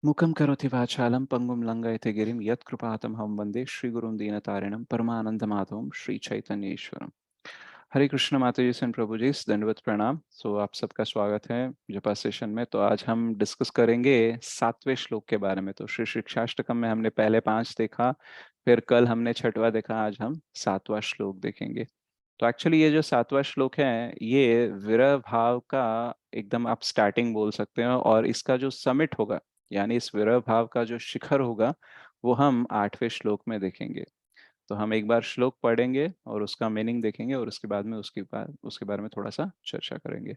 मुखं करोति वाचालं पंगुं लङ्घयति गिरिं यत्कृपातमहं वन्दे श्रीगुरुं दीनतारिणं परमानंदमाधवं श्री चैतन्य ईश्वरम। हरे कृष्ण माता जी सेन प्रभु जी, दंडवत प्रणाम। आप सबका स्वागत है जपा सेशन में। तो आज हम डिस्कस करेंगे 7वें श्लोक के बारे में। तो श्री शिक्षाष्टकम में हमने पहले 5 देखा, फिर कल हमने 6वां देखा, आज हम 7वां श्लोक देखेंगे। तो एक्चुअली ये जो 7वां श्लोक है, ये विरह भाव का एकदम आप स्टार्टिंग बोल सकते हैं, और इसका जो समिट होगा, यानी इस विरह भाव का जो शिखर होगा, वो हम 8वें श्लोक में देखेंगे। तो हम एक बार श्लोक पढ़ेंगे और उसका मीनिंग देखेंगे, और उसके बाद में उसके बारे में थोड़ा सा चर्चा करेंगे।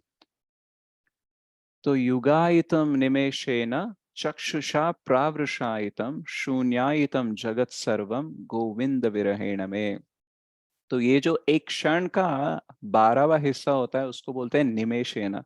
तो युगायितम निमेषेन चक्षुषा प्रावृषायितम शून्यायितम जगत सर्वम गोविंद विरहेण में। तो ये जो एक क्षण का 12वां हिस्सा होता है, उसको बोलते हैं निमेषेन।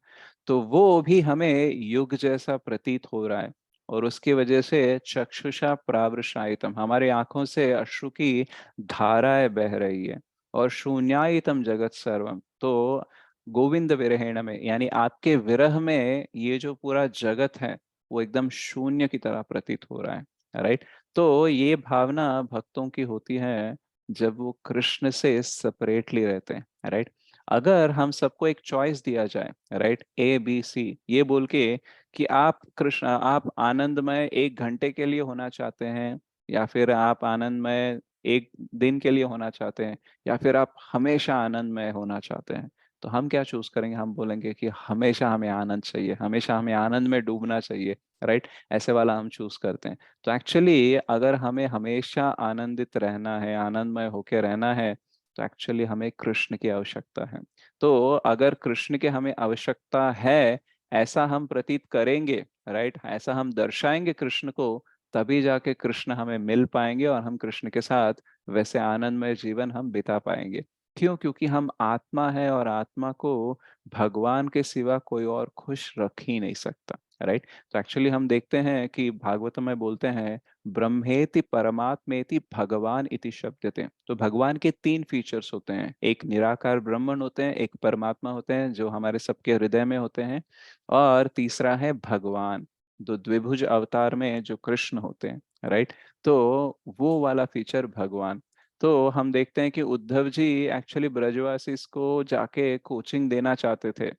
तो वो भी हमें युग जैसा प्रतीत हो रहा है, और उसकी वजह से चक्षुषा प्रावृषायितम, हमारे आंखों से अश्रु की धाराएं बह रही है। और शून्यायितम जगत सर्वम, तो गोविंद विरहेण में, यानी आपके विरह में ये जो पूरा जगत है, वो एकदम शून्य की तरह प्रतीत हो रहा है। राइट। तो ये भावना भक्तों की होती है जब वो कृष्ण से सेपरेटली रहते हैं। राइट। अगर हम सबको एक चॉइस दिया जाए, राइट, A B C, ये बोल के कि आप कृष्ण, आप आनंदमय 1 घंटे के लिए होना चाहते हैं, या फिर आप आनंदमय 1 दिन के लिए होना चाहते हैं, या फिर आप हमेशा आनंदमय होना चाहते हैं, तो हम क्या चूज करेंगे? हम बोलेंगे कि हमेशा हमें आनंद चाहिए, हमेशा हमें आनंद में डूबना चाहिए। राइट। ऐसे वाला हम चूज करते हैं। तो एक्चुअली अगर हमें हमेशा आनंदित रहना है, आनंदमय होकर रहना है, तो एक्चुअली हमें कृष्ण की आवश्यकता है। तो अगर कृष्ण की हमें आवश्यकता है, ऐसा हम प्रतीत करेंगे, राइट, ऐसा हम दर्शाएंगे कृष्ण को, तभी जाके कृष्ण हमें मिल पाएंगे, और हम कृष्ण के साथ वैसे आनंदमय जीवन हम बिता पाएंगे। क्यों? क्योंकि हम आत्मा है, और आत्मा को भगवान के सिवा कोई और खुश रख ही नहीं सकता। राइट। तो एक्चुअली हम देखते हैं कि भागवत में बोलते हैं, ब्रह्मेति परमात्मेति भगवान इति शब्दते। तो भगवान के 3 फीचर्स होते हैं, एक निराकार ब्रह्मन होते हैं, एक परमात्मा होते हैं जो हमारे सबके हृदय में होते हैं, और तीसरा है भगवान, जो द्विभुज अवतार में जो कृष्ण होते हैं। राइट। तो वो वाला फीचर भगवान। तो हम देखते हैं कि उद्धव जी एक्चुअली ब्रजवासी को जाके कोचिंग देना चाहते थे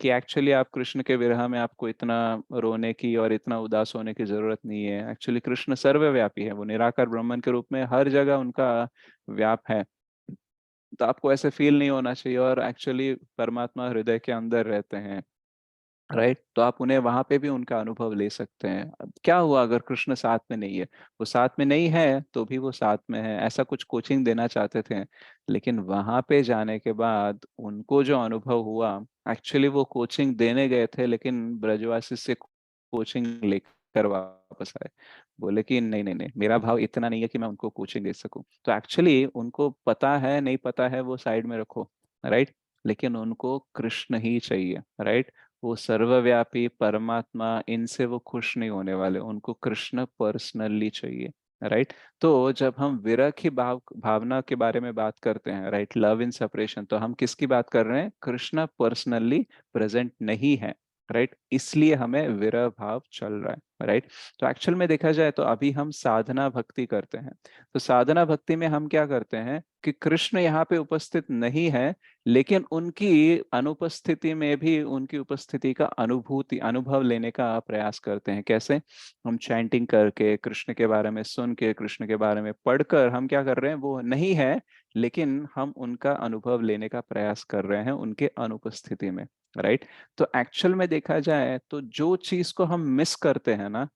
कि एक्चुअली आप कृष्ण के विरह में आपको इतना रोने की और इतना उदास होने की जरूरत नहीं है। एक्चुअली कृष्ण सर्वव्यापी है, वो निराकार ब्रह्मन के रूप में हर जगह उनका व्याप है। तो आपको ऐसे फील नहीं होना चाहिए, और एक्चुअली परमात्मा हृदय के अंदर रहते हैं। राइट। तो आप उन्हें वहां पे भी उनका अनुभव ले सकते हैं। अब क्या हुआ अगर कृष्ण साथ में नहीं है? वो साथ में नहीं है तो भी वो साथ में है, ऐसा कुछ कोचिंग देना चाहते थे। लेकिन वहां पे जाने के बाद उनको जो अनुभव हुआ, एक्चुअली वो कोचिंग देने गए थे, लेकिन ब्रजवासी से कोचिंग लेकर वापस आए। बोले कि नहीं नहीं नहीं, मेरा भाव इतना नहीं है कि मैं उनको कोचिंग दे सकूं। तो एक्चुअली उनको पता है नहीं पता है वो साइड में रखो। राइट। लेकिन उनको कृष्ण ही चाहिए। राइट। वो सर्वव्यापी परमात्मा, इनसे वो खुश नहीं होने वाले, उनको कृष्ण पर्सनली चाहिए। राइट। तो जब हम विरह की भावना के बारे में बात करते हैं, राइट, लव इन सेपरेशन, तो हम किसकी बात कर रहे हैं? कृष्ण पर्सनली प्रेजेंट नहीं है। राइट। इसलिए हमें विरह भाव चल रहा है। राइट। तो एक्चुअल में देखा जाए तो अभी हम साधना भक्ति करते हैं। तो साधना भक्ति में हम क्या करते हैं कि कृष्ण यहाँ पे उपस्थित नहीं है, लेकिन उनकी अनुपस्थिति में भी उनकी उपस्थिति का अनुभव लेने का प्रयास करते हैं। कैसे? हम चैंटिंग करके, कृष्ण के बारे में सुन के, कृष्ण के बारे में पढ़कर हम क्या कर रहे हैं? वो नहीं है, लेकिन हम उनका अनुभव लेने का प्रयास कर रहे हैं उनके अनुपस्थिति में। राइट। तो एक्चुअल में देखा जाए तो जो चीज को हम मिस करते हैं ना,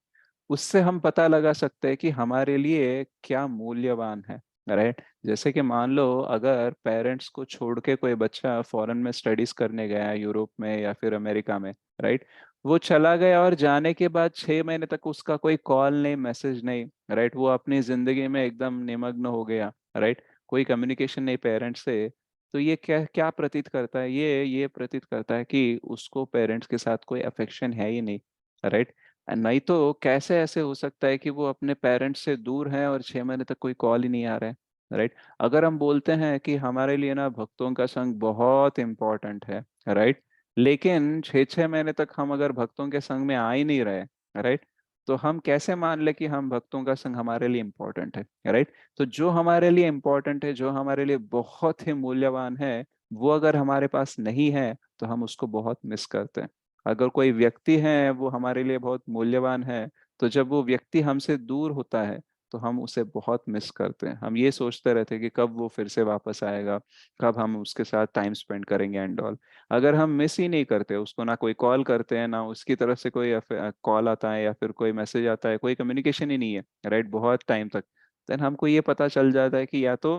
उससे हम पता लगा सकते हैं कि हमारे लिए क्या मूल्यवान है। राइट। जैसे कि मान लो अगर पेरेंट्स को छोड़ के कोई बच्चा फॉरेन में स्टडीज करने गया है, यूरोप में या फिर अमेरिका में। राइट। वो चला गया और जाने के बाद 6 महीने तक उसका कोई कॉल नहीं, मैसेज नहीं। राइट। वो अपनी जिंदगी में एकदम निमग्न हो गया। राइट। कोई कम्युनिकेशन नहीं पेरेंट्स से। तो ये क्या क्या प्रतीत करता है? ये प्रतीत करता है कि उसको पेरेंट्स के साथ कोई अफेक्शन है ही नहीं। राइट। नहीं तो कैसे ऐसे हो सकता है कि वो अपने पेरेंट्स से दूर हैं और 6 महीने तक कोई कॉल ही नहीं आ रहा है? राइट। अगर हम बोलते हैं कि हमारे लिए ना भक्तों का संग बहुत इंपॉर्टेंट है, राइट, लेकिन 6 6 महीने तक हम अगर भक्तों के संग में आ ही नहीं रहे, राइट, तो हम कैसे मान ले कि हम भक्तों का संग हमारे लिए इम्पोर्टेंट है, राइट? तो जो हमारे लिए इम्पोर्टेंट है, जो हमारे लिए बहुत ही मूल्यवान है, वो अगर हमारे पास नहीं है तो हम उसको बहुत मिस करते हैं। अगर कोई व्यक्ति है वो हमारे लिए बहुत मूल्यवान है, तो जब वो व्यक्ति हमसे दूर होता है तो हम उसे बहुत मिस करते हैं। हम ये सोचते रहते हैं कि कब वो फिर से वापस आएगा, कब हम उसके साथ टाइम स्पेंड करेंगे एंड ऑल। अगर हम मिस ही नहीं करते उसको, ना कोई कॉल करते हैं, ना उसकी तरफ से कोई कॉल आता है या फिर कोई मैसेज आता है, कोई कम्युनिकेशन ही नहीं है, राइट, बहुत टाइम तक, देन हमको ये पता चल जाता है कि या तो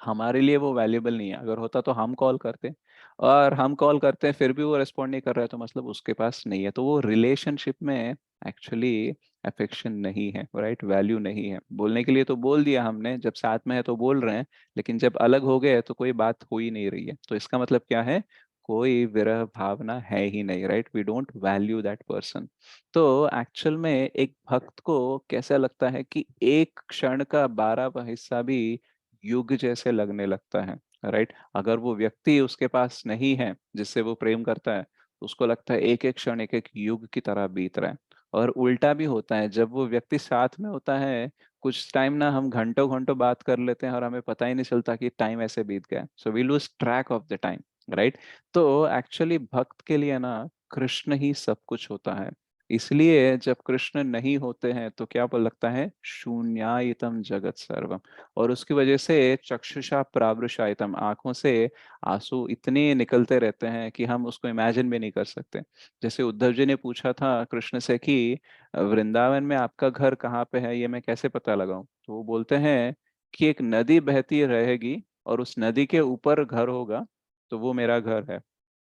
हमारे लिए वो वैल्यूबल नहीं है। अगर होता तो हम कॉल करते, और हम कॉल करते हैं फिर भी वो रिस्पॉन्ड नहीं कर रहा है, तो मतलब उसके पास नहीं है। तो वो रिलेशनशिप में एक्चुअली अफेक्शन नहीं है, राइट, वैल्यू नहीं है। बोलने के लिए तो बोल दिया हमने, जब साथ में है तो बोल रहे हैं, लेकिन जब अलग हो गए तो कोई बात हो ही नहीं रही है। तो इसका मतलब क्या है? कोई विरह भावना है ही नहीं, right, we don't value that person. तो एक्चुअल में एक भक्त को कैसा लगता है कि एक क्षण का 12वां हिस्सा भी युग जैसे लगने लगता है, राइट? अगर वो व्यक्ति उसके पास नहीं है जिससे वो प्रेम करता है, तो उसको लगता है एक एक क्षण एक एक युग की तरह बीत रहा है। और उल्टा भी होता है, जब वो व्यक्ति साथ में होता है, कुछ टाइम ना हम घंटों घंटों बात कर लेते हैं और हमें पता ही नहीं चलता कि टाइम ऐसे बीत गया। So we lose track of the time, right? तो एक्चुअली भक्त के लिए ना कृष्ण ही सब कुछ होता है। इसलिए जब कृष्ण नहीं होते हैं तो क्या लगता है? शून्यायतम जगत सर्वम। और उसकी वजह से चक्षुषा प्रावृषायतम, आंखों से आंसू इतने निकलते रहते हैं कि हम उसको इमेजिन भी नहीं कर सकते। जैसे उद्धव जी ने पूछा था कृष्ण से कि वृंदावन में आपका घर कहाँ पे है, ये मैं कैसे पता लगाऊं? तो वो बोलते हैं कि एक नदी बहती रहेगी और उस नदी के ऊपर घर होगा, तो वो मेरा घर है।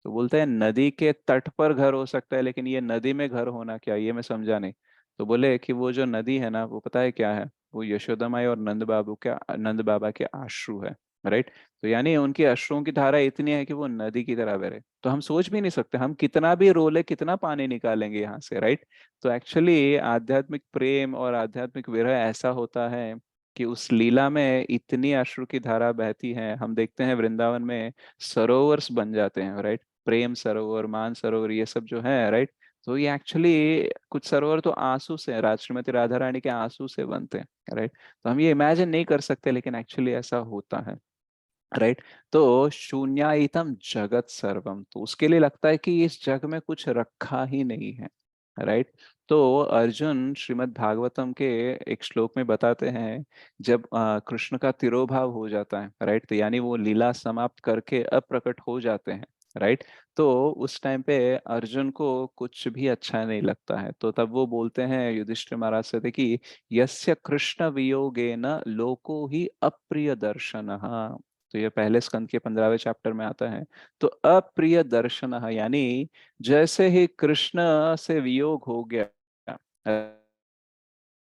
तो बोलते हैं नदी के तट पर घर हो सकता है, लेकिन ये नदी में घर होना क्या, ये मैं समझा नहीं। तो बोले कि वो जो नदी है ना, वो पता है क्या है? वो यशोदा माई और नंद बाबा के आश्रु है, राइट? तो यानी उनके अश्रुओं की धारा इतनी है कि वो नदी की तरह बह रहे। तो हम सोच भी नहीं सकते, हम कितना भी रोले कितना पानी निकालेंगे यहाँ से, राइट? तो एक्चुअली आध्यात्मिक प्रेम और आध्यात्मिक विरह ऐसा होता है कि उस लीला में इतनी अश्रु की धारा बहती है। हम देखते हैं वृंदावन में सरोवर्स बन जाते हैं, राइट? प्रेम सरोवर, मान सरोवर, ये सब जो है, राइट? तो ये एक्चुअली कुछ सरोवर तो आंसू से, श्रीमती राधा रानी के आंसू से बनते हैं, राइट? तो हम ये इमेजिन नहीं कर सकते, लेकिन एक्चुअली ऐसा होता है, राइट? तो शून्यायतम जगत सर्वम, तो उसके लिए लगता है कि इस जग में कुछ रखा ही नहीं है, राइट? तो अर्जुन श्रीमद् भागवतम के एक श्लोक में बताते हैं, जब कृष्ण का तिरोभाव हो जाता है, राइट, तो यानी वो लीला समाप्त करके अप्रकट हो जाते हैं, राइट? तो उस टाइम पे अर्जुन को कुछ भी अच्छा नहीं लगता है। तो तब वो बोलते हैं युधिष्ठिर महाराज से थे कि यस्य कृष्ण वियोगेन लोको ही अप्रिय दर्शन। तो ये पहले स्कंद के 15वें चैप्टर में आता है। तो अप्रिय दर्शन यानी जैसे ही कृष्ण से वियोग हो गया,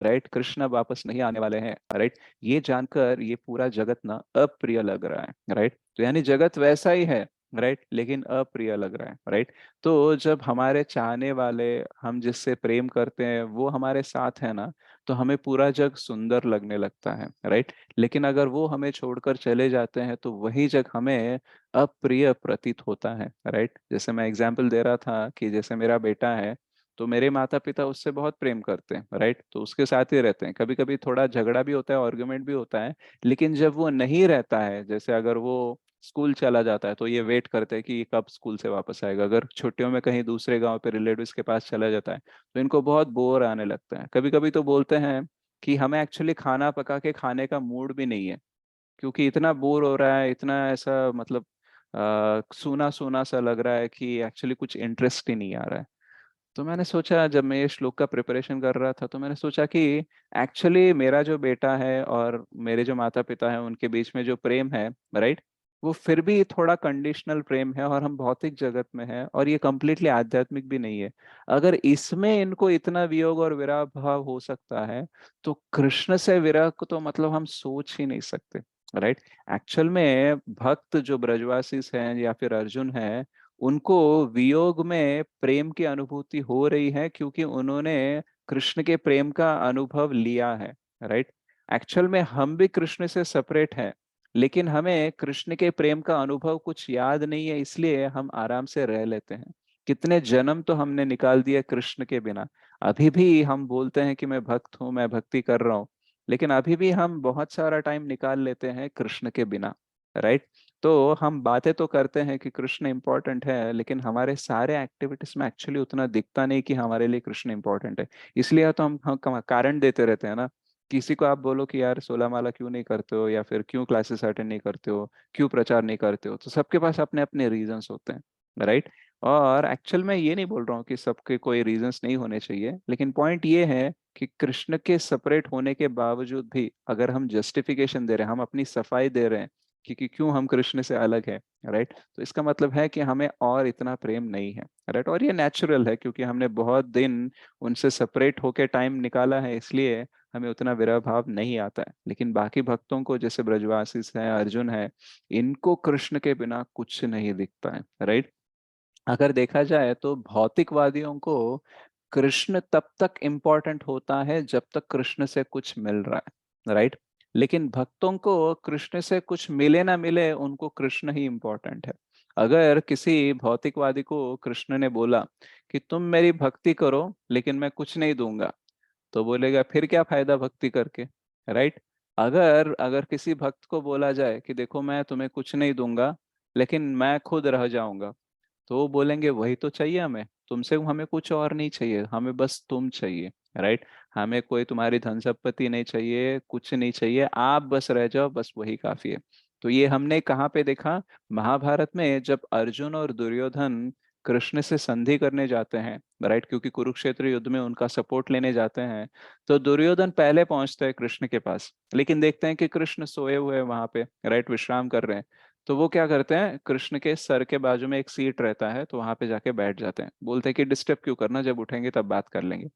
राइट, कृष्ण वापस नहीं आने वाले हैं, राइट, ये जानकर ये पूरा जगत ना अप्रिय लग रहा है, राइट? तो यानी जगत वैसा ही है, राइट, लेकिन अप्रिय लग रहा है, राइट? तो जब हमारे चाहने वाले, हम जिससे प्रेम करते हैं, वो हमारे साथ है ना, तो हमें पूरा जग सुंदर लगने लगता है, राइट? लेकिन अगर वो हमें छोड़कर चले जाते हैं तो वही जग हमें अप्रिय प्रतीत होता है, राइट? जैसे मैं एग्जाम्पल दे रहा था कि जैसे मेरा बेटा है, तो मेरे माता पिता उससे बहुत प्रेम करते हैं, राइट, तो उसके साथ ही रहते हैं। कभी कभी थोड़ा झगड़ा भी होता है, आर्गुमेंट भी होता है, लेकिन जब वो नहीं रहता है, जैसे अगर वो स्कूल चला जाता है, तो ये वेट करते हैं कि ये कब स्कूल से वापस आएगा। अगर छुट्टियों में कहीं दूसरे गांव पे रिलेटिव्स के पास चला जाता है, तो इनको बहुत बोर आने लगता है। कभी कभी तो बोलते हैं कि हमें एक्चुअली खाना पका के खाने का मूड भी नहीं है, क्योंकि इतना बोर हो रहा है, इतना ऐसा मतलब सूना सूना सा लग रहा है कि एक्चुअली कुछ इंटरेस्ट ही नहीं आ रहा है। तो मैंने सोचा, जब मैं ये श्लोक का प्रिपरेशन कर रहा था, तो मैंने सोचा कि एक्चुअली मेरा जो बेटा है और मेरे जो माता पिता हैं, उनके बीच में जो प्रेम है, राइट, वो फिर भी थोड़ा कंडीशनल प्रेम है, और हम भौतिक जगत में हैं, और ये कंप्लीटली आध्यात्मिक भी नहीं है। अगर इसमें इनको इतना वियोग और विरह भाव हो सकता है, तो कृष्ण से विरह को तो मतलब हम सोच ही नहीं सकते, राइट? एक्चुअल में भक्त जो ब्रजवासी हैं या फिर अर्जुन है, उनको वियोग में प्रेम की अनुभूति हो रही है, क्योंकि उन्होंने कृष्ण के प्रेम का अनुभव लिया है, राइट? एक्चुअल में हम भी कृष्ण से सेपरेट हैं, लेकिन हमें कृष्ण के प्रेम का अनुभव कुछ याद नहीं है, इसलिए हम आराम से रह लेते हैं। कितने जन्म तो हमने निकाल दिए कृष्ण के बिना। अभी भी हम बोलते हैं कि मैं भक्त हूँ, मैं भक्ति कर रहा हूँ, लेकिन अभी भी हम बहुत सारा टाइम निकाल लेते हैं कृष्ण के बिना, राइट। तो हम बातें तो करते हैं कि कृष्ण इंपॉर्टेंट है, लेकिन हमारे सारे एक्टिविटीज में एक्चुअली उतना दिखता नहीं कि हमारे लिए कृष्ण इंपॉर्टेंट है। इसलिए तो हम कारण देते रहते हैं ना। किसी को आप बोलो कि यार 16 माला क्यों नहीं करते हो, या फिर क्यों क्लासेस अटेंड नहीं करते हो, क्यों प्रचार नहीं करते हो, तो सबके पास अपने अपने रीजंस होते हैं, राइट। और एक्चुअल में ये नहीं बोल रहा हूँ कि सबके कोई रीजंस नहीं होने चाहिए, लेकिन पॉइंट ये है कि कृष्ण के सेपरेट होने के बावजूद भी अगर हम जस्टिफिकेशन दे रहे हैं, हम अपनी सफाई दे रहे हैं कि क्यों हम कृष्ण से अलग है, राइट, तो इसका मतलब है कि हमें और इतना प्रेम नहीं है, राइट। और ये नेचुरल है क्योंकि हमने बहुत दिन उनसे सेपरेट होके टाइम निकाला है, इसलिए हमें उतना विरह भाव नहीं आता है। लेकिन बाकी भक्तों को, जैसे ब्रजवासी है, अर्जुन है, इनको कृष्ण के बिना कुछ नहीं दिखता है, राइट। अगर देखा जाए तो भौतिकवादियों को कृष्ण तब तक इम्पोर्टेंट होता है जब तक कृष्ण से कुछ मिल रहा है, राइट। लेकिन भक्तों को कृष्ण से कुछ मिले ना मिले, उनको कृष्ण ही इम्पोर्टेंट है। अगर किसी भौतिकवादी को कृष्ण ने बोला कि तुम मेरी भक्ति करो लेकिन मैं कुछ नहीं दूंगा, तो बोलेगा फिर क्या फायदा भक्ति करके, राइट। अगर अगर किसी भक्त को बोला जाए कि देखो मैं तुम्हें कुछ नहीं दूंगा लेकिन मैं खुद रह जाऊंगा, तो वो बोलेंगे वही तो चाहिए हमें, तुमसे हमें कुछ और नहीं चाहिए, हमें बस तुम चाहिए, राइट। हमें कोई तुम्हारी धन संपत्ति नहीं चाहिए, कुछ नहीं चाहिए, आप बस रह जाओ, बस वही काफी है। तो ये हमने कहाँ पे देखा? महाभारत में जब अर्जुन और दुर्योधन कृष्ण से संधि करने जाते हैं, राइट, क्योंकि कुरुक्षेत्र युद्ध में उनका सपोर्ट लेने जाते हैं, तो दुर्योधन पहले पहुंचते हैं कृष्ण के पास, लेकिन देखते हैं कि कृष्ण सोए हुए हैं वहां पे, राइट, विश्राम कर रहे हैं। तो वो क्या करते हैं, कृष्ण के सर के बाजू में एक सीट रहता है, तो वहां पे जाके बैठ जाते हैं, बोलते हैं कि डिस्टर्ब क्यों करना, जब उठेंगे तब बात कर लेंगे।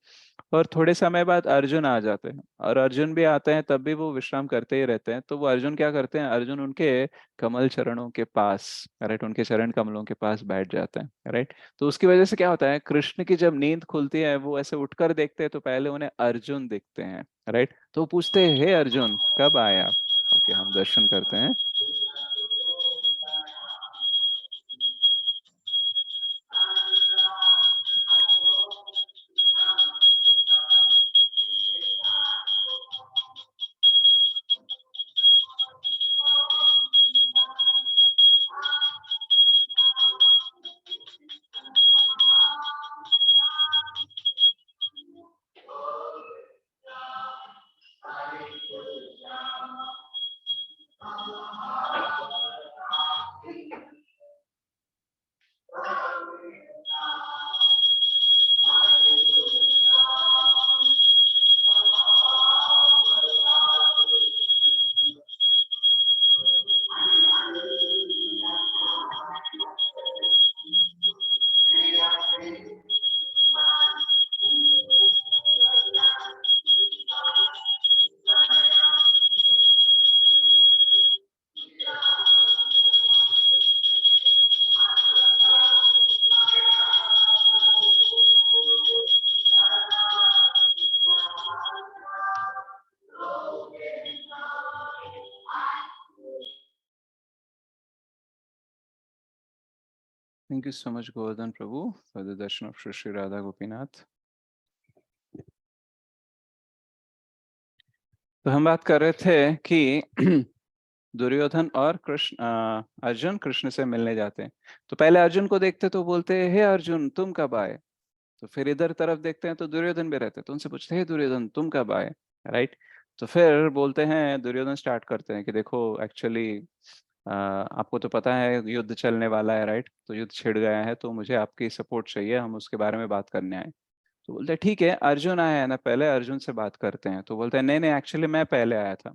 और थोड़े समय बाद अर्जुन आ जाते हैं, और अर्जुन भी आते हैं, तब भी वो विश्राम करते ही रहते हैं। तो वो अर्जुन क्या करते हैं, अर्जुन उनके कमल चरणों के पास, राइट, उनके चरण कमलों के पास बैठ जाते हैं, राइट। तो उसकी वजह से क्या होता है, कृष्ण की जब नींद खुलती है, वो ऐसे उठकर देखते हैं तो पहले उन्हें अर्जुन दिखते हैं, राइट। तो वो पूछते हैं, हे अर्जुन कब आए आप? ओके, हम दर्शन करते हैं। Thank you so much Govardhan Prabhu for the Darshan of Shri Shri Radha Gopinath. तो हम बात कर रहे थे कि दुर्योधन और अर्जुन कृष्ण से मिलने जाते हैं। तो पहले अर्जुन को देखते तो बोलते हैं, हे अर्जुन तुम कब आए? तो फिर इधर तरफ देखते हैं तो दुर्योधन भी रहते हैं, तो उनसे पूछते हैं, हे दुर्योधन तुम कब आए, राइट। तो फिर बोलते हैं, दुर्योधन स्टार्ट करते हैं कि देखो एक्चुअली आपको तो पता है युद्ध चलने वाला है, राइट, तो युद्ध छिड़ गया है, तो मुझे आपकी सपोर्ट चाहिए, हम उसके बारे में बात करने आए। तो बोलते हैं ठीक है, अर्जुन आया है ना, पहले अर्जुन से बात करते हैं। तो बोलते हैं नहीं नहीं, एक्चुअली मैं पहले आया था।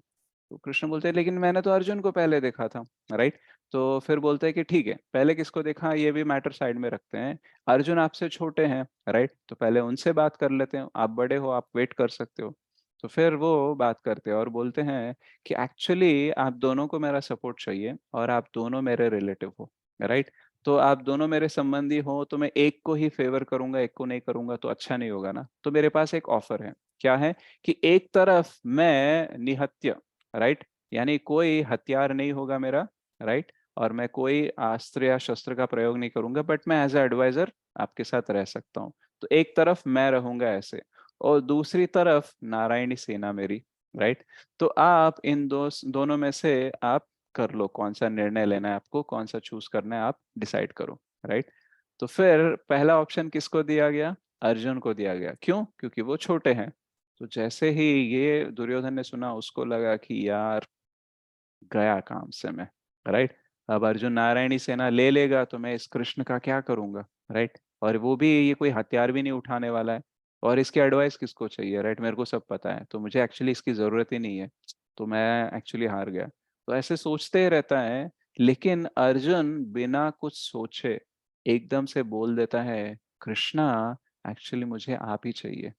तो कृष्ण बोलते हैं लेकिन मैंने तो अर्जुन को पहले देखा था, राइट। तो फिर बोलते हैं कि ठीक है, पहले किसको देखा ये भी मैटर साइड में रखते हैं, अर्जुन आपसे छोटे हैं, राइट, तो पहले उनसे बात कर लेते हैं, आप बड़े हो, आप वेट कर सकते हो। तो फिर वो बात करते हैं और बोलते हैं कि एक्चुअली आप दोनों को मेरा सपोर्ट चाहिए, और आप दोनों मेरे रिलेटिव हो, राइट। तो आप दोनों मेरे संबंधी हो, तो मैं एक को ही फेवर करूंगा, एक को नहीं करूंगा तो अच्छा नहीं होगा ना। तो मेरे पास एक ऑफर है, क्या है, कि एक तरफ मैं निहत्य, राइट, यानी कोई हथियार नहीं होगा मेरा, राइट, और मैं कोई अस्त्र या शस्त्र का प्रयोग नहीं करूंगा, बट मैं एज ए एडवाइजर आपके साथ रह सकता हूँ। तो एक तरफ मैं रहूंगा ऐसे और दूसरी तरफ नारायणी सेना मेरी, राइट। तो आप इन दोनों में से आप कर लो, कौन सा निर्णय लेना है आपको, कौन सा चूज करना है, आप डिसाइड करो, राइट। तो फिर पहला ऑप्शन किसको दिया गया? अर्जुन को दिया गया। क्यों? क्योंकि वो छोटे हैं। तो जैसे ही ये दुर्योधन ने सुना, उसको लगा कि यार गया काम से मैं, राइट। अब अर्जुन नारायणी सेना ले लेगा तो मैं इस कृष्ण का क्या करूंगा, राइट। और वो भी ये कोई हथियार भी नहीं उठाने वाला है, और इसकी एडवाइस किसको चाहिए, राइट। मेरे को सब पता है, तो मुझे एक्चुअली इसकी जरूरत ही नहीं है। तो मैं एक्चुअली हार गया। तो ऐसे सोचते ही रहता है, लेकिन अर्जुन बिना कुछ सोचे एकदम से बोल देता है, कृष्णा, एक्चुअली मुझे आप ही चाहिए,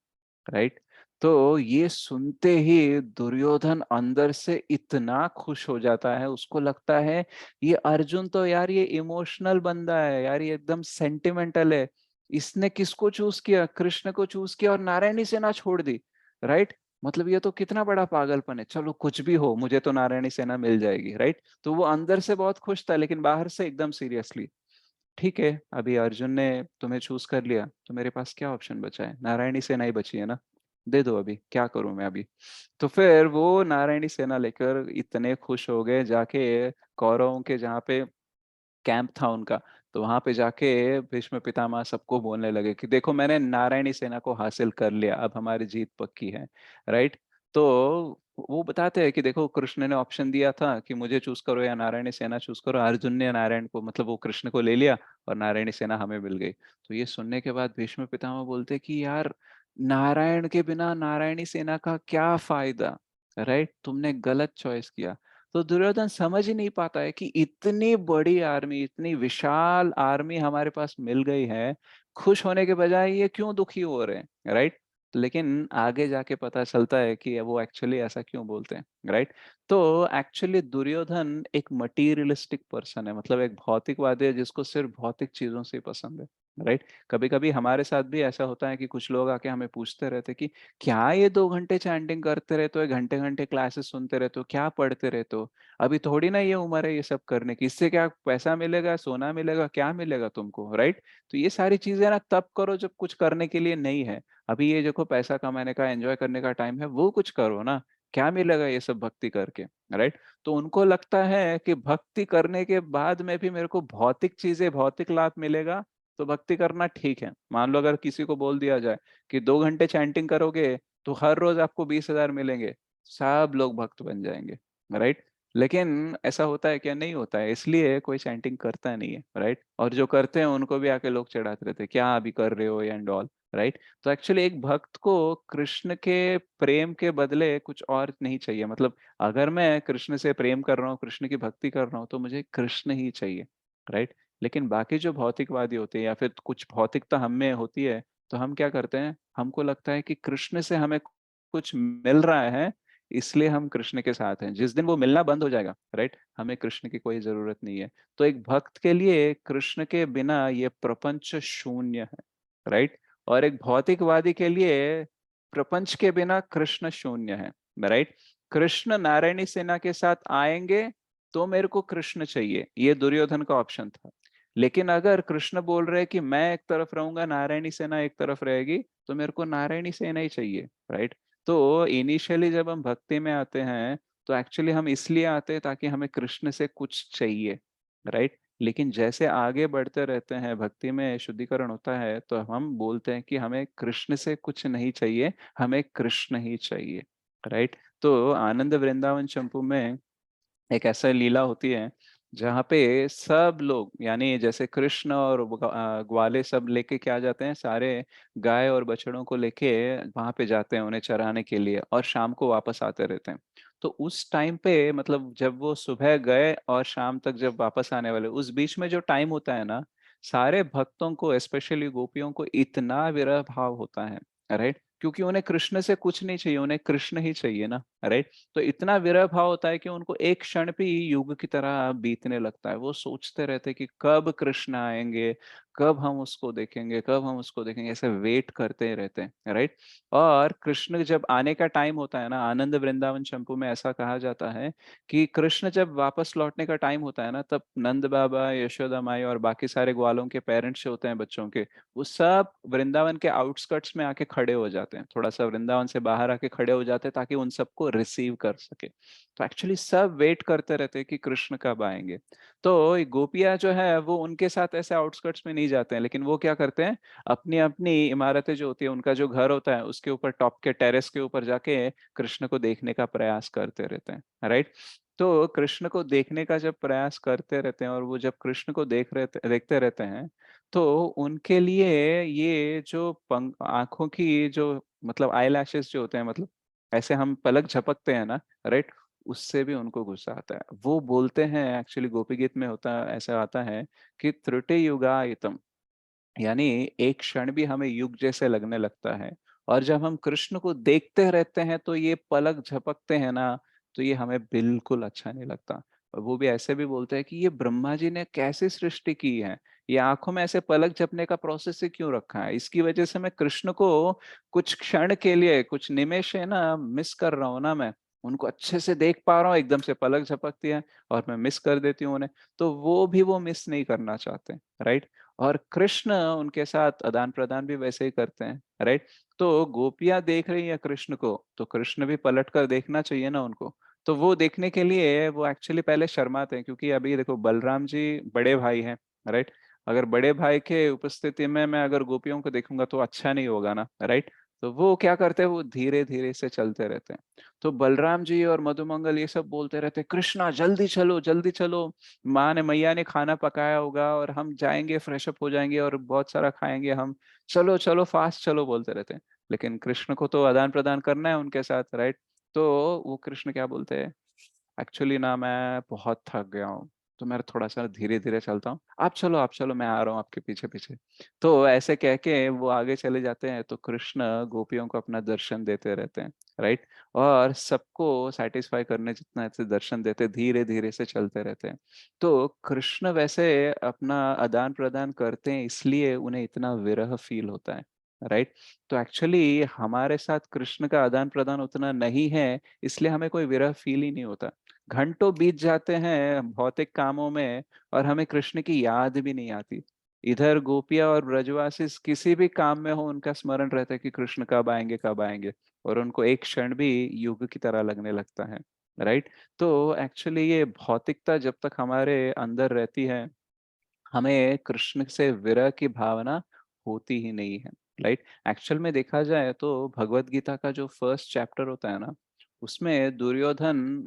राइट। तो ये सुनते ही दुर्योधन अंदर से इतना खुश हो जाता है, उसको लगता है ये अर्जुन तो यार ये इमोशनल बंदा है यार, ये एकदम सेंटिमेंटल है। इसने किसको चूज किया? कृष्ण को चूज किया और नारायणी सेना छोड़ दी, राइट। मतलब ये तो कितना बड़ा पागलपन है। चलो कुछ भी हो, मुझे तो नारायणी सेना मिल जाएगी, राइट। तो वो अंदर से बहुत खुश था, लेकिन बाहर से एकदम सीरियसली। ठीक है, अभी अर्जुन ने तुम्हें चूज कर लिया, तो मेरे पास क्या ऑप्शन बचा है? नारायणी सेना ही बची है ना, दे दो, अभी क्या करूं मैं अभी। तो फिर वो नारायणी सेना लेकर इतने खुश हो गए, जाके कौरवों के जहाँ पे कैंप था उनका, तो वहां पे जाके भीष्म पितामह सबको बोलने लगे कि देखो मैंने नारायणी सेना को हासिल कर लिया, अब हमारी जीत पक्की है, राइट। तो वो बताते हैं कि देखो कृष्ण ने ऑप्शन दिया था कि मुझे चूज करो या नारायणी सेना चूज करो, अर्जुन ने नारायण को, मतलब वो कृष्ण को ले लिया और नारायणी सेना हमें मिल गई। तो ये सुनने के बाद भीष्म पितामह बोलते कि यार नारायण के बिना नारायणी सेना का क्या फायदा, राइट, तुमने गलत चॉइस किया। तो दुर्योधन समझ ही नहीं पाता है कि इतनी बड़ी आर्मी, इतनी विशाल आर्मी हमारे पास मिल गई है, खुश होने के बजाय ये क्यों दुखी हो रहे हैं, राइट। लेकिन आगे जाके पता चलता है कि वो एक्चुअली ऐसा क्यों बोलते हैं, राइट। तो एक्चुअली दुर्योधन एक मटीरियलिस्टिक पर्सन है, मतलब एक भौतिकवादी है जिसको सिर्फ भौतिक चीजों से पसंद है, राइट। कभी कभी हमारे साथ भी ऐसा होता है कि कुछ लोग आके हमें पूछते रहते कि क्या ये 2 घंटे चैंटिंग करते रहते हो, घंटे घंटे क्लासेस सुनते रहते हो, क्या पढ़ते रहते हो? अभी थोड़ी ना ये उम्र है ये सब करने की, इससे क्या पैसा मिलेगा, सोना मिलेगा, क्या मिलेगा तुमको, राइट। तो ये सारी चीजें ना तब करो जब कुछ करने के लिए नहीं है। अभी ये देखो पैसा कमाने का, एंजॉय करने का टाइम है, वो कुछ करो ना। क्या मिलेगा ये सब भक्ति करके, राइट। तो उनको लगता है कि भक्ति करने के बाद में भी मेरे को भौतिक चीजें, भौतिक लाभ मिलेगा, तो भक्ति करना ठीक है। मान लो अगर किसी को बोल दिया जाए कि 2 घंटे चैंटिंग करोगे तो हर रोज आपको 20,000 मिलेंगे, सब लोग भक्त बन जाएंगे, राइट। लेकिन ऐसा होता है क्या? नहीं होता है, इसलिए कोई चैंटिंग करता नहीं है, राइट। और जो करते हैं उनको भी आके लोग चढ़ाते रहते हैं, क्या अभी कर रहे हो एंड ऑल, राइट। तो एक्चुअली एक भक्त को कृष्ण के प्रेम के बदले कुछ और नहीं चाहिए। मतलब अगर मैं कृष्ण से प्रेम कर रहा हूँ, कृष्ण की भक्ति कर रहा हूँ, तो मुझे कृष्ण ही चाहिए, राइट। लेकिन बाकी जो भौतिकवादी होते हैं या फिर कुछ भौतिकता हम में होती है, तो हम क्या करते हैं, हमको लगता है कि कृष्ण से हमें कुछ मिल रहा है, इसलिए हम कृष्ण के साथ हैं। जिस दिन वो मिलना बंद हो जाएगा, राइट, हमें कृष्ण की कोई जरूरत नहीं है। तो एक भक्त के लिए कृष्ण के बिना ये प्रपंच शून्य है, राइट। और एक भौतिकवादी के लिए प्रपंच के बिना कृष्ण शून्य है, राइट। कृष्ण नारायणी सेना के साथ आएंगे तो मेरे को कृष्ण चाहिए, ये दुर्योधन का ऑप्शन था। लेकिन अगर कृष्ण बोल रहे कि मैं एक तरफ रहूंगा, नारायणी सेना एक तरफ रहेगी, तो मेरे को नारायणी सेना ही चाहिए, राइट। तो इनिशियली जब हम भक्ति में आते हैं, तो एक्चुअली हम इसलिए आते हैं ताकि हमें कृष्ण से कुछ चाहिए, राइट। लेकिन जैसे आगे बढ़ते रहते हैं, भक्ति में शुद्धिकरण होता है, तो हम बोलते हैं कि हमें कृष्ण से कुछ नहीं चाहिए, हमें कृष्ण ही चाहिए, राइट। तो आनंद वृंदावन चंपू में एक ऐसा लीला होती है जहाँ पे सब लोग, यानी जैसे कृष्ण और ग्वाले सब लेके क्या जाते हैं, सारे गाय और बछड़ों को लेके वहां पे जाते हैं उन्हें चराने के लिए, और शाम को वापस आते रहते हैं। तो उस टाइम पे, मतलब जब वो सुबह गए और शाम तक जब वापस आने वाले, उस बीच में जो टाइम होता है ना, सारे भक्तों को, स्पेशली गोपियों को इतना विरह भाव होता है, राइट। क्योंकि उन्हें कृष्ण से कुछ नहीं चाहिए, उन्हें कृष्ण ही चाहिए ना, राइट। तो इतना विरह भाव होता है कि उनको एक क्षण भी युग की तरह बीतने लगता है। वो सोचते रहते हैं कि कब कृष्ण आएंगे, कब हम उसको देखेंगे, कब हम उसको देखेंगे, ऐसे वेट करते ही रहते हैं, राइट? और कृष्ण जब आने का टाइम होता है ना, आनंद वृंदावन चंपू में ऐसा कहा जाता है कि कृष्ण जब वापस लौटने का टाइम होता है ना, तब नंद बाबा, यशोदा माई और बाकी सारे ग्वालों के पेरेंट्स होते हैं बच्चों के, वो सब वृंदावन के आउटस्कर्ट्स में आके खड़े हो जाते हैं, थोड़ा सा वृंदावन से बाहर आके खड़े हो जाते हैं ताकि उन सबको रिसीव कर सके। तो एक्चुअली सब वेट करते रहते हैं कि कृष्ण कब आएंगे। तो ये गोपियाँ जो है वो उनके साथ ऐसे आउटस्कर्ट्स में नहीं जाते हैं, लेकिन वो क्या करते हैं, अपनी-अपनी इमारतें जो होती है, उनका जो घर होता है, उसके ऊपर टॉप के टेरेस के ऊपर जाके कृष्ण को देखने का प्रयास करते रहते हैं, राइट? तो कृष्ण को देखने का जब प्रयास करते रहते हैं और वो जब कृष्ण को देखते रहते हैं, तो उनके लिए ये जो आँखों की जो मतलब आईलैशेस जो होते हैं, मतलब ऐसे हम पलक झपकते हैं ना, राइट? उससे भी उनको गुस्सा आता है। वो बोलते हैं, एक्चुअली गोपी गीत में होता ऐसा आता है कि त्रुटियुगायितम, यानी एक क्षण भी हमें युग जैसे लगने लगता है, और जब हम कृष्ण को देखते रहते हैं तो ये पलक झपकते हैं ना, तो ये हमें बिल्कुल अच्छा नहीं लगता। और वो भी ऐसे भी बोलते हैं कि ये ब्रह्मा जी ने कैसी सृष्टि की है, ये आंखों में ऐसे पलक झपने का प्रोसेस ही क्यों रखा है, इसकी वजह से मैं कृष्ण को कुछ क्षण के लिए, कुछ निमेष है ना मिस कर रहा हूँ ना, मैं उनको अच्छे से देख पा रहा हूँ, एकदम से पलक झपकती है और मैं मिस कर देती हूँ उन्हें। तो वो भी वो मिस नहीं करना चाहते, राइट? और कृष्ण उनके साथ आदान-प्रदान भी वैसे ही करते हैं, राइट? तो गोपियाँ देख रही हैं कृष्ण को, तो कृष्ण भी पलट कर देखना चाहिए ना उनको। तो वो देखने के लिए वो एक्चुअली पहले शर्माते हैं, क्योंकि अभी देखो बलराम जी बड़े भाई हैं, राइट? अगर बड़े भाई के उपस्थिति में मैं अगर गोपियों को देखूँगा तो अच्छा नहीं होगा ना, राइट? तो वो क्या करते हैं, वो धीरे-धीरे से चलते रहते हैं। तो बलराम जी और मधुमंगल ये सब बोलते रहते हैं, "कृष्णा जल्दी चलो, माँ ने मैया ने खाना पकाया होगा और हम जाएँगे, फ्रेश अप हो जाएँगे और बहुत सारा खाएँगे हम। चलो, चलो, फास्ट चलो" बोलते रहते हैं। लेकिन कृष्ण को तो आदान-प्रदान करना है उनके साथ, राइट? तो वो कृष्ण क्या बोलते हैं, एक्चुअली ना मैं बहुत थक गया हूँ, तो मैं थोड़ा-सा धीरे-धीरे चलता हूँ। आप चलो, मैं आ रहा हूँ आपके पीछे-पीछे। तो ऐसे कह के वो आगे चले जाते हैं, तो कृष्ण गोपियों को अपना दर्शन देते रहते हैं, राइट? और सबको सैटिस्फाई करने जितना ऐसे दर्शन देते, धीरे-धीरे से चलते रहते हैं। तो कृष्ण वैसे अपना आदान-प्रदान करते हैं, इसलिए उन्हें इतना विरह फ़ील होता है, राइट? तो एक्चुअली हमारे साथ कृष्ण का आदान-प्रदान उतना नहीं है, इसलिए हमें कोई विरह फ़ील ही नहीं होता। घंटों बीत जाते हैं भौतिक कामों में और हमें कृष्ण की याद भी नहीं आती। इधर गोपियाँ और ब्रजवासी किसी भी काम में हो, उनका स्मरण रहता है कि कृष्ण कब आएँगे, और उनको एक क्षण भी युग की तरह लगने लगता है, राइट? तो एक्चुअली ये भौतिकता जब तक हमारे अंदर रहती है, हमें कृष्ण से विरह की भावना होती ही नहीं है, राइट? एक्चुअल में देखा जाए तो भगवत गीता का जो फर्स्ट चैप्टर होता है ना, उसमें दुर्योधन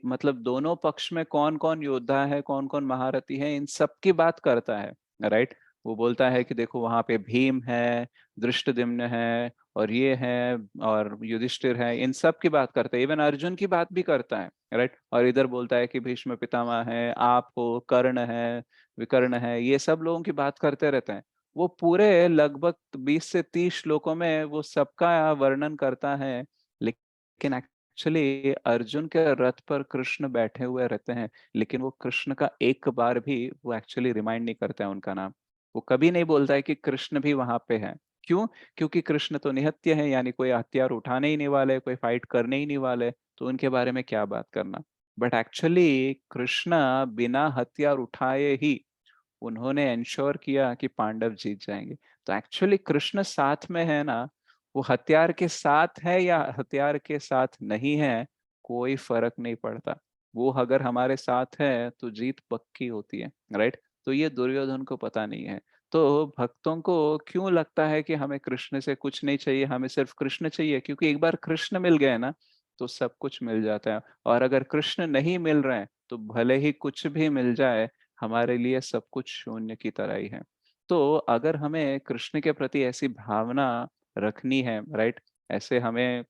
मतलब दोनों पक्ष में कौन-कौन योद्धा है, कौन-कौन महारथी है, इन सब की बात करता है, राइट? वो बोलता है कि देखो वहाँ पे भीम है, धृष्टद्युम्न है और ये है और युधिष्ठिर है, इन सब की बात करता है, इवन अर्जुन की बात भी करता है, राइट? और इधर बोलता है कि भीष्म पितामह है, आप हो, कर्ण है, विकर्ण है, ये सब लोगों की बात करते रहते हैं। वो पूरे लगभग 20 से 30 श्लोकों में वो सबका वर्णन करता है, लेकिन एक्चुअली अर्जुन के रथ पर कृष्ण बैठे हुए रहते हैं, लेकिन वो कृष्ण का एक बार भी वो एक्चुअली रिमाइंड नहीं करता है उनका नाम। वो कभी नहीं बोलता है कि कृष्ण भी वहाँ पे हैं। क्यों? क्योंकि कृष्ण तो निहत्य है, यानी कोई हथियार उठाने ही नहीं वाले, कोई फाइट करने ही नहीं वाले, तो उनके बारे में क्या बात करना। बट एक्चुअली कृष्णा बिना हथियार उठाए ही उन्होंने एंश्योर किया कि पांडव जीत जाएँगे। तो एक्चुअली कृष्ण साथ में है ना, वो हथियार के साथ है या हथियार के साथ नहीं है, कोई फ़र्क नहीं पड़ता। वो अगर हमारे साथ है, तो जीत पक्की होती है, राइट? तो ये दुर्योधन को पता नहीं है। तो भक्तों को क्यों लगता है कि हमें कृष्ण से कुछ नहीं चाहिए, हमें सिर्फ़ कृष्ण चाहिए, क्योंकि एक बार कृष्ण मिल गए ना, तो सब कुछ मिल जाता है। और अगर कृष्ण नहीं मिल रहे हैं, तो भले ही कुछ भी मिल जाए, हमारे लिए सब कुछ शून्य की तरह ही है। तो अगर हमें कृष्ण के प्रति ऐसी भावना रखनी है, राइट? ऐसे हमें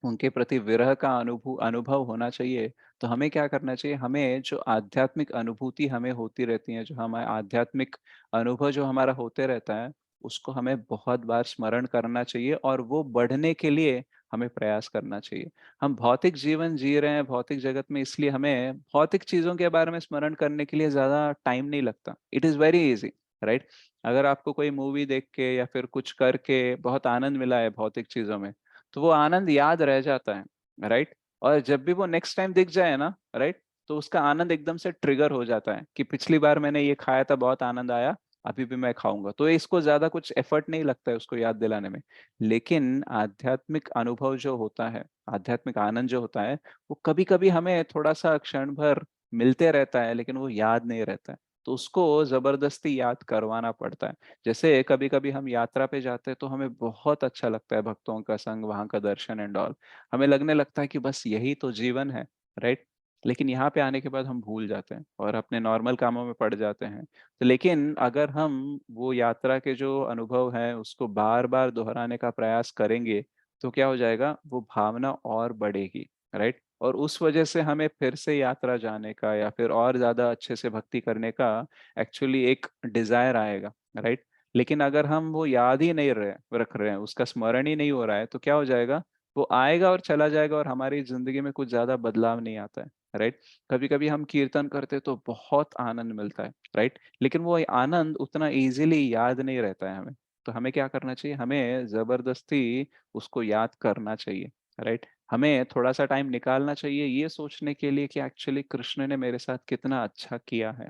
उनके प्रति विरह का अनुभव होना चाहिए, तो हमें क्या करना चाहिए? हमें जो आध्यात्मिक अनुभूति हमें होती रहती है, जो हमारा आध्यात्मिक अनुभव जो हमारा होते रहता है, उसको हमें बहुत बार स्मरण करना चाहिए और वो बढ़ने के लिए हमें प्रयास करना चाहिए। हम भौतिक जीवन जी रहे हैं, भौतिक जगत में, इसलिए हमें भौतिक चीज़ों के बारे में स्मरण करने के लिए ज़्यादा टाइम नहीं लगता। It is very easy, right? अगर आपको कोई मूवी देख के या फिर कुछ करके बहुत आनंद मिला है भौतिक चीजों में, तो वो आनंद याद रह जाता है, राइट? और जब भी वो नेक्स्ट टाइम दिख जाए ना, राइट, तो उसका आनंद एकदम से ट्रिगर हो जाता है कि पिछली बार मैंने ये खाया था, बहुत आनंद आया, अभी भी मैं खाऊंगा। तो इसको ज्यादा कुछ एफर्ट नहीं लगता है उसको याद दिलाने में। लेकिन आध्यात्मिक अनुभव जो होता है, आध्यात्मिक आनंद जो होता है, वो कभी कभी हमें थोड़ा सा क्षण भर मिलते रहता है, लेकिन वो याद नहीं रहता है। तो उसको जबरदस्ती याद करवाना पड़ता है। जैसे कभी कभी हम यात्रा पे जाते हैं तो हमें बहुत अच्छा लगता है, भक्तों का संग, वहां का दर्शन एंड ऑल। हमें लगने लगता है कि बस यही तो जीवन है, राइट? लेकिन यहाँ पे आने के बाद हम भूल जाते हैं और अपने नॉर्मल कामों में पड़ जाते हैं। तो लेकिन अगर हम वो यात्रा के जो अनुभव है उसको बार बार दोहराने का प्रयास करेंगे, तो क्या हो जाएगा, वो भावना और बढ़ेगी, राइट? और उस वजह से हमें फिर से यात्रा जाने का या फिर और ज्यादा अच्छे से भक्ति करने का एक्चुअली एक डिजायर आएगा, राइट? लेकिन अगर हम वो याद ही नहीं रख रहे हैं, उसका स्मरण ही नहीं हो रहा है, तो क्या हो जाएगा, वो आएगा और चला जाएगा और हमारी जिंदगी में कुछ ज्यादा बदलाव नहीं आता है, राइट? कभी कभी हम कीर्तन करते तो बहुत आनंद मिलता है, राइट? लेकिन वो आनंद उतना इजीली याद नहीं रहता है हमें। तो हमें क्या करना चाहिए, हमें जबरदस्ती उसको याद करना चाहिए, राइट? हमें थोड़ा सा टाइम निकालना चाहिए ये सोचने के लिए कि एक्चुअली कृष्ण ने मेरे साथ कितना अच्छा किया है।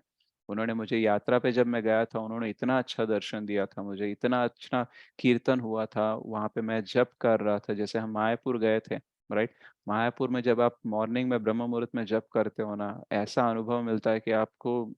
उन्होंने मुझे यात्रा पे जब मैं गया था, उन्होंने इतना अच्छा दर्शन दिया था मुझे, इतना अच्छा कीर्तन हुआ था वहां पे, मैं जप कर रहा था। जैसे हम मायापुर गए थे, राइट? मायापुर में जब आप मॉर्निंग में ब्रह्म मुहूर्त में जप करते हो ना, ऐसा अनुभव मिलता है कि आपको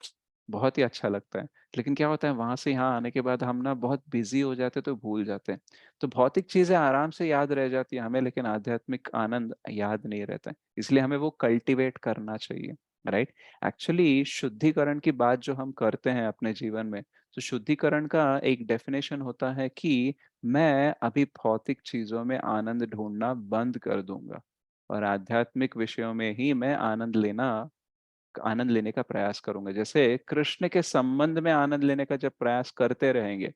बहुत ही अच्छा लगता है। लेकिन क्या होता है, वहां से यहाँ आने के बाद हम ना बहुत बिजी हो जाते हैं, तो भूल जाते हैं। तो भौतिक चीजें आराम से याद रह जाती है हमें, लेकिन आध्यात्मिक आनंद याद नहीं रहता है। इसलिए हमें वो कल्टीवेट करना चाहिए, राइट? एक्चुअली शुद्धिकरण की बात जो हम करते हैं अपने जीवन में, तो शुद्धिकरण का एक डेफिनेशन होता है कि मैं अभी भौतिक चीजों में आनंद ढूंढना बंद कर दूंगा और आध्यात्मिक विषयों में ही मैं आनंद लेने का प्रयास करूंगा। जैसे कृष्ण के संबंध में आनंद लेने का जब प्रयास करते रहेंगे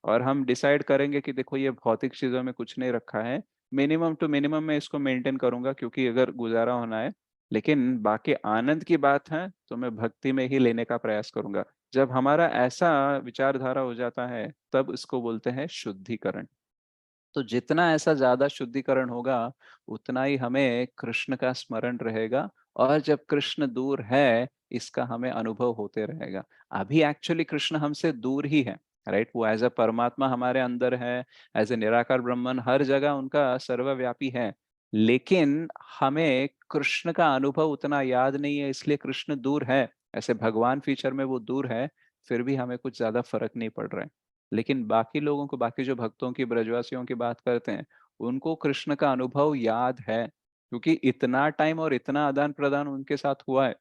और हम डिसाइड करेंगे कि देखो ये भौतिक चीजों में कुछ नहीं रखा है, मिनिमम टू मिनिमम मैं इसको मेंटेन करूंगा क्योंकि अगर गुजारा होना है, लेकिन बाकी आनंद की बात है तो मैं भक्ति में ही लेने का प्रयास करूंगा। जब हमारा ऐसा विचारधारा हो जाता है, तब इसको बोलते हैं शुद्धिकरण। तो जितना ऐसा ज्यादा शुद्धिकरण होगा, उतना ही हमें कृष्ण का स्मरण रहेगा। और जब कृष्ण दूर है, इसका हमें अनुभव होते रहेगा। अभी एक्चुअली कृष्ण हमसे दूर ही है, राइट? वो एज अ परमात्मा हमारे अंदर है, एज ए निराकार ब्रह्मन हर जगह उनका सर्वव्यापी है। लेकिन हमें कृष्ण का अनुभव उतना याद नहीं है, इसलिए कृष्ण दूर है। ऐसे भगवान फीचर में वो दूर है, फिर भी हमें कुछ ज्यादा फर्क नहीं पड़ रहा है। लेकिन बाकी लोगों को, बाकी जो भक्तों की, ब्रजवासियों की बात करते हैं, उनको कृष्ण का अनुभव याद है, क्योंकि इतना टाइम और इतना आदान प्रदान उनके साथ हुआ है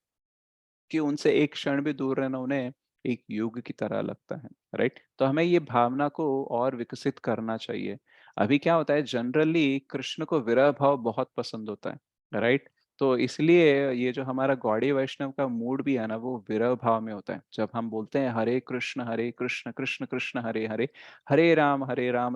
कि उनसे एक क्षण भी दूर रहना उन्हें एक युग की तरह लगता है, राइट? तो हमें ये भावना को और विकसित करना चाहिए। अभी क्या होता है, जनरली कृष्ण को विरह भाव बहुत पसंद होता है, राइट? तो इसलिए ये जो हमारा गौड़ी वैष्णव का मूड भी है ना, वो विरह भाव में होता है। जब हम बोलते हैं हरे कृष्ण कृष्ण कृष्ण हरे हरे, हरे राम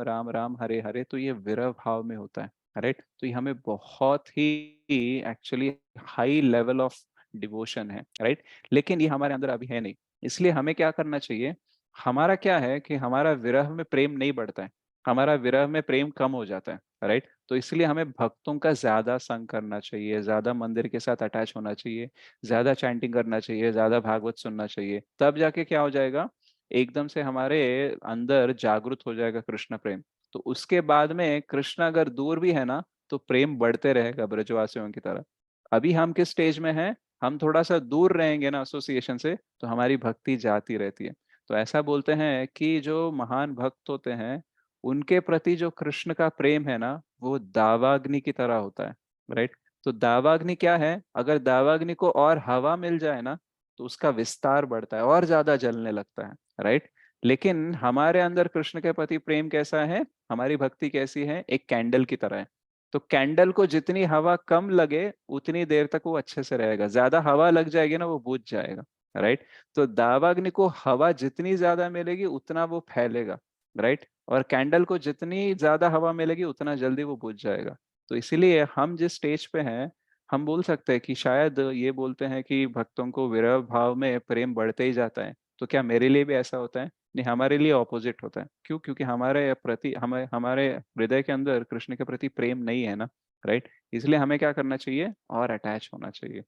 राम राम हरे हरे, तो ये विरह भाव में होता है, राइट? तो ये हमें बहुत ही actually high level of devotion है, राइट? लेकिन ये हमारे अंदर अभी है नहीं। इसलिए हमें क्या करना चाहिए, हमारा क्या है कि हमारा विरह में प्रेम नहीं बढ़ता है, हमारा विरह में प्रेम कम हो जाता है, राइट? तो इसलिए हमें भक्तों का ज्यादा संग करना चाहिए, ज्यादा मंदिर के साथ अटैच होना चाहिए, ज्यादा चैंटिंग करना चाहिए, ज्यादा भागवत सुनना चाहिए। तब जाके क्या हो जाएगा, एकदम से हमारे अंदर जागृत हो जाएगा कृष्ण प्रेम। तो उसके बाद में कृष्ण अगर दूर भी है ना, तो प्रेम बढ़ते रहेगा ब्रजवासियों की तरह। अभी हम किस स्टेज में हैं, हम थोड़ा सा दूर रहेंगे ना एसोसिएशन से, तो हमारी भक्ति जाती रहती है। तो ऐसा बोलते हैं कि जो महान भक्त होते हैं, उनके प्रति जो कृष्ण का प्रेम है ना, वो दावाग्नि की तरह होता है, राइट? तो दावाग्नि क्या है, अगर दावाग्नि को और हवा मिल जाए ना, तो उसका विस्तार बढ़ता है और ज्यादा जलने लगता है, राइट? लेकिन हमारे अंदर कृष्ण के प्रति प्रेम कैसा है, हमारी भक्ति कैसी है, एक कैंडल की तरह है। तो कैंडल को जितनी हवा कम लगे, उतनी देर तक वो अच्छे से रहेगा। ज्यादा हवा लग जाएगी ना, वो बुझ जाएगा, राइट? तो दावाग्नि को हवा जितनी ज्यादा मिलेगी, उतना वो फैलेगा, राइट? और कैंडल को जितनी ज्यादा हवा मिलेगी, उतना जल्दी वो बुझ जाएगा। तो इसीलिए हम जिस स्टेज पे हैं, हम बोल सकते हैं कि शायद ये बोलते हैं कि भक्तों को विरह भाव में प्रेम बढ़ते ही जाता है। तो क्या मेरे लिए भी ऐसा होता है? नहीं, हमारे लिए ऑपोजिट होता है। क्यों? क्योंकि हमारे प्रति हमें हमारे हृदय के अंदर कृष्ण के प्रति प्रेम नहीं है ना, राइट? इसलिए हमें क्या करना चाहिए? और अटैच होना चाहिए,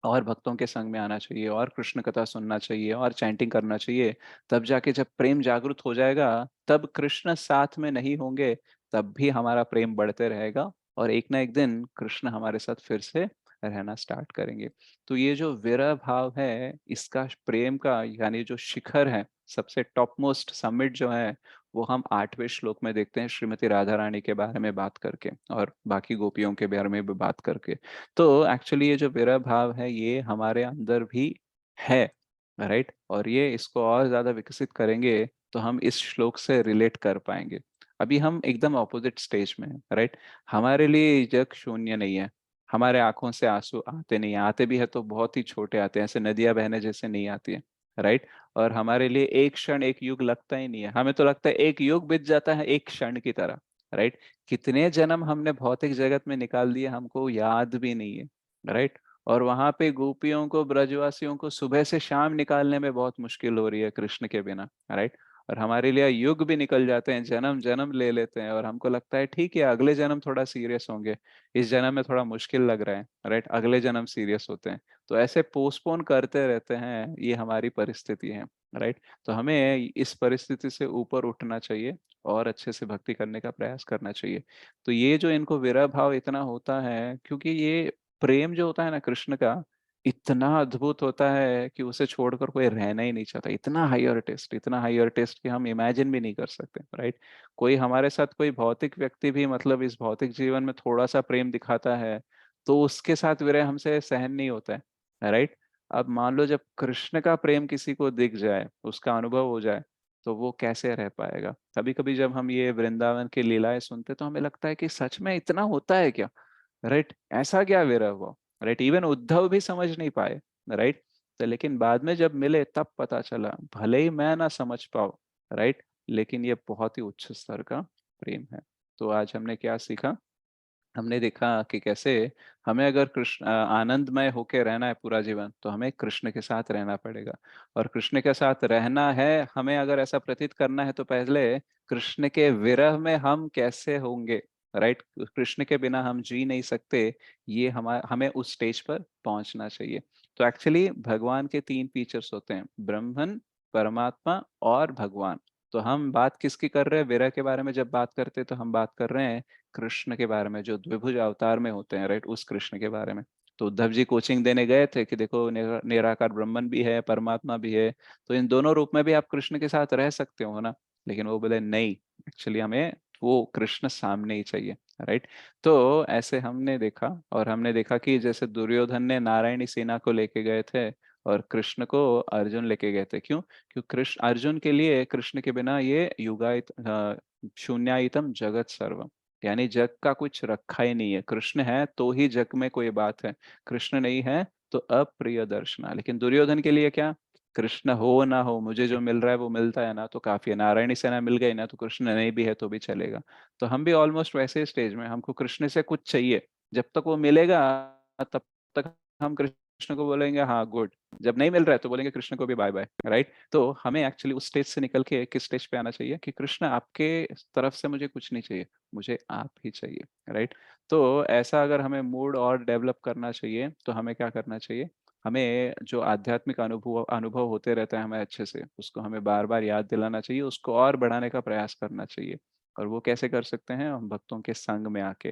और भक्तों के संग में आना चाहिए, और कृष्ण कथा सुनना चाहिए, और चैंटिंग करना चाहिए। तब जाके जब प्रेम जागृत हो जाएगा, तब कृष्ण साथ में नहीं होंगे, तब भी हमारा प्रेम बढ़ते रहेगा, और एक ना एक दिन कृष्ण हमारे साथ फिर से रहना स्टार्ट करेंगे। तो ये जो विरह भाव है, इसका प्रेम का यानी जो शिखर है, सबसे टॉप मोस्ट समिट जो है, वो हम 8वें श्लोक में देखते हैं, श्रीमती राधा रानी के बारे में बात करके और बाकी गोपियों के बारे में भी बात करके। तो एक्चुअली ये जो विरह भाव है, ये हमारे अंदर भी है, राइट? और ये इसको और ज्यादा विकसित करेंगे तो हम इस श्लोक से रिलेट कर पाएंगे। अभी हम एकदम ऑपोजिट स्टेज में हैं, राइट? हमारे लिए जग शून्य नहीं है, हमारे आंखों से आंसू आते नहीं है, आते भी है तो बहुत ही छोटे आते हैं, ऐसे नदियां बहने जैसे नहीं आती है, राइट? और हमारे लिए एक क्षण एक युग लगता ही नहीं है, हमें तो लगता है एक युग बीत जाता है एक क्षण की तरह, राइट? कितने जन्म हमने भौतिक जगत में निकाल दिए, हमको याद भी नहीं है, राइट? और वहां पे गोपियों को, ब्रजवासियों को सुबह से शाम निकालने में बहुत मुश्किल हो रही है कृष्ण के बिना, राइट? और हमारे लिए युग भी निकल जाते हैं, जन्म जन्म ले लेते हैं, और हमको लगता है ठीक है अगले जन्म थोड़ा सीरियस होंगे, इस जन्म में थोड़ा मुश्किल लग रहा है, राइट? अगले जन्म सीरियस होते हैं। तो ऐसे पोस्टपोन करते रहते हैं, ये हमारी परिस्थिति है, राइट? तो हमें इस परिस्थिति से ऊपर उठना चाहिए, और अच्छे से भक्ति करने का प्रयास करना चाहिए। तो ये जो इनको विरह भाव इतना होता है, क्योंकि ये प्रेम जो होता है ना कृष्ण का, इतना अद्भुत होता है कि उसे छोड़कर कोई रहना ही नहीं चाहता। इतना हायर टेस्ट, इतना हायर टेस्ट कि हम इमेजिन भी नहीं कर सकते, राइट? कोई हमारे साथ कोई भौतिक व्यक्ति भी मतलब इस भौतिक जीवन में थोड़ा सा प्रेम दिखाता है, तो उसके साथ विरह हमसे सहन नहीं होता है, राइट? अब मान लो जब कृष्ण का प्रेम किसी को दिख जाए, उसका अनुभव हो जाए, तो वो कैसे रह पाएगा? कभी कभी जब हम ये वृंदावन की लीलाएं सुनते, तो हमें लगता है कि सच में इतना होता है क्या, राइट? ऐसा क्या विरह हुआ, राइट? इवन उद्धव भी समझ नहीं पाए, राइट? तो लेकिन बाद में जब मिले तब पता चला, भले ही मैं ना समझ पाऊं, राइट, लेकिन ये बहुत ही उच्च स्तर का प्रेम है। तो आज हमने क्या सीखा? हमने देखा कि कैसे हमें अगर कृष्ण आनंदमय होके रहना है पूरा जीवन, तो हमें कृष्ण के साथ रहना पड़ेगा। और कृष्ण के साथ रहना है, हमें अगर ऐसा प्रतीत करना है, तो पहले कृष्ण के विरह में हम कैसे होंगे, राइट? कृष्ण के बिना हम जी नहीं सकते, ये हमें उस स्टेज पर पहुंचना चाहिए। तो एक्चुअली भगवान के 3 फीचर्स होते हैं, ब्रह्मन, परमात्मा और भगवान। तो हम बात किसकी कर रहे हैं? विरह के बारे में जब बात करते हैं, तो हम बात कर रहे हैं कृष्ण के बारे में, जो द्विभुज अवतार में होते हैं, राइट? उस कृष्ण के बारे में। तो उद्धव जी कोचिंग देने गए थे कि देखो निराकार ब्रह्मन भी है, परमात्मा भी है, तो इन दोनों रूप में भी आप कृष्ण के साथ रह सकते हो ना। लेकिन वो बोले नहीं, एक्चुअली हमें वो कृष्ण सामने ही चाहिए, राइट? तो ऐसे हमने देखा, और हमने देखा कि जैसे दुर्योधन ने नारायणी सेना को लेके गए थे, और कृष्ण को अर्जुन लेके गए थे। क्यों? क्योंकि कृष्ण, अर्जुन के लिए कृष्ण के बिना ये युगायत शून्यायतम जगत सर्वम, यानी जग का कुछ रखा ही नहीं है। कृष्ण है तो ही जग में कोई बात है, कृष्ण नहीं है तो अप्रिय दर्शना। लेकिन दुर्योधन के लिए क्या? कृष्ण हो ना हो, मुझे जो मिल रहा है वो मिलता है ना, तो काफी है। नारायणी सेना मिल गई ना, तो कृष्ण नहीं भी है तो भी चलेगा। तो हम भी ऑलमोस्ट वैसे स्टेज में, हमको कृष्ण से कुछ चाहिए, जब तक वो मिलेगा तब तक हम कृष्ण को बोलेंगे हाँ गुड, जब नहीं मिल रहा है तो बोलेंगे कृष्ण को भी बाय बाय, राइट? तो हमें एक्चुअली उस स्टेज से निकल के किस स्टेज पे आना चाहिए कि कृष्ण आपके तरफ से मुझे कुछ नहीं चाहिए, मुझे आप ही चाहिए, राइट? तो ऐसा अगर हमें मूड और डेवलप करना चाहिए, तो हमें क्या करना चाहिए? हमें जो आध्यात्मिक अनुभव अनुभव होते रहते हैं हमें अच्छे से, उसको हमें बार बार याद दिलाना चाहिए, उसको और बढ़ाने का प्रयास करना चाहिए। और वो कैसे कर सकते हैं? हम भक्तों के संग में आके।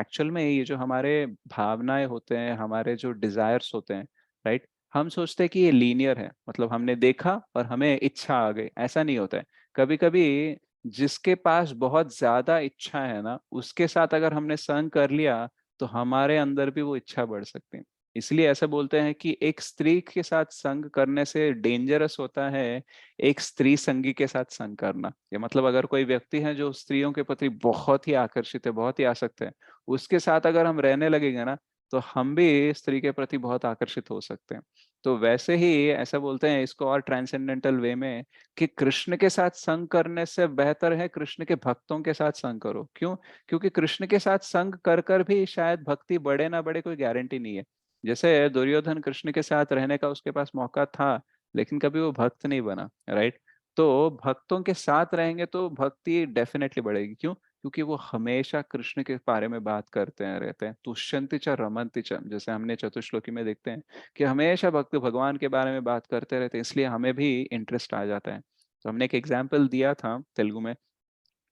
एक्चुअल में ये जो हमारे भावनाएं होते हैं, हमारे जो डिजायर्स होते हैं, राइट, हम सोचते हैं कि ये लीनियर है, मतलब हमने देखा और हमें इच्छा आ गई, ऐसा नहीं होता है। कभी कभी जिसके पास बहुत ज्यादा इच्छा है ना, उसके साथ अगर हमने संग कर लिया, तो हमारे अंदर भी वो इच्छा बढ़ सकती है। इसलिए ऐसा बोलते हैं कि एक स्त्री के साथ संग करने से डेंजरस होता है एक स्त्री संगी के साथ संग करना। ये मतलब अगर कोई व्यक्ति है जो स्त्रियों के प्रति बहुत ही आकर्षित है, बहुत ही आसक्त है, उसके साथ अगर हम रहने लगेंगे ना, तो हम भी स्त्री के प्रति बहुत आकर्षित हो सकते हैं। तो वैसे ही ऐसा बोलते हैं इसको और ट्रांसेंडेंटल वे में, कि कृष्ण के साथ संग करने से बेहतर है कृष्ण के भक्तों के साथ संग करो। क्यों? क्योंकि कृष्ण के साथ संग कर कर भी शायद भक्ति बढ़े ना बढ़े, कोई गारंटी नहीं है। जैसे दुर्योधन कृष्ण के साथ रहने का उसके पास मौका था, लेकिन कभी वो भक्त नहीं बना, राइट? तो भक्तों के साथ रहेंगे तो भक्ति डेफिनेटली बढ़ेगी। क्यों? क्योंकि वो हमेशा कृष्ण के बारे में बात करते हैं रहते हैं। तुष्यन्ति च रमन्ति च, जैसे हमने चतुश्लोकी में देखते हैं कि हमेशा भक्त भगवान के बारे में बात करते रहते हैं, इसलिए हमें भी इंटरेस्ट आ जाता है। तो हमने एक एग्जाम्पल दिया था तेलुगु में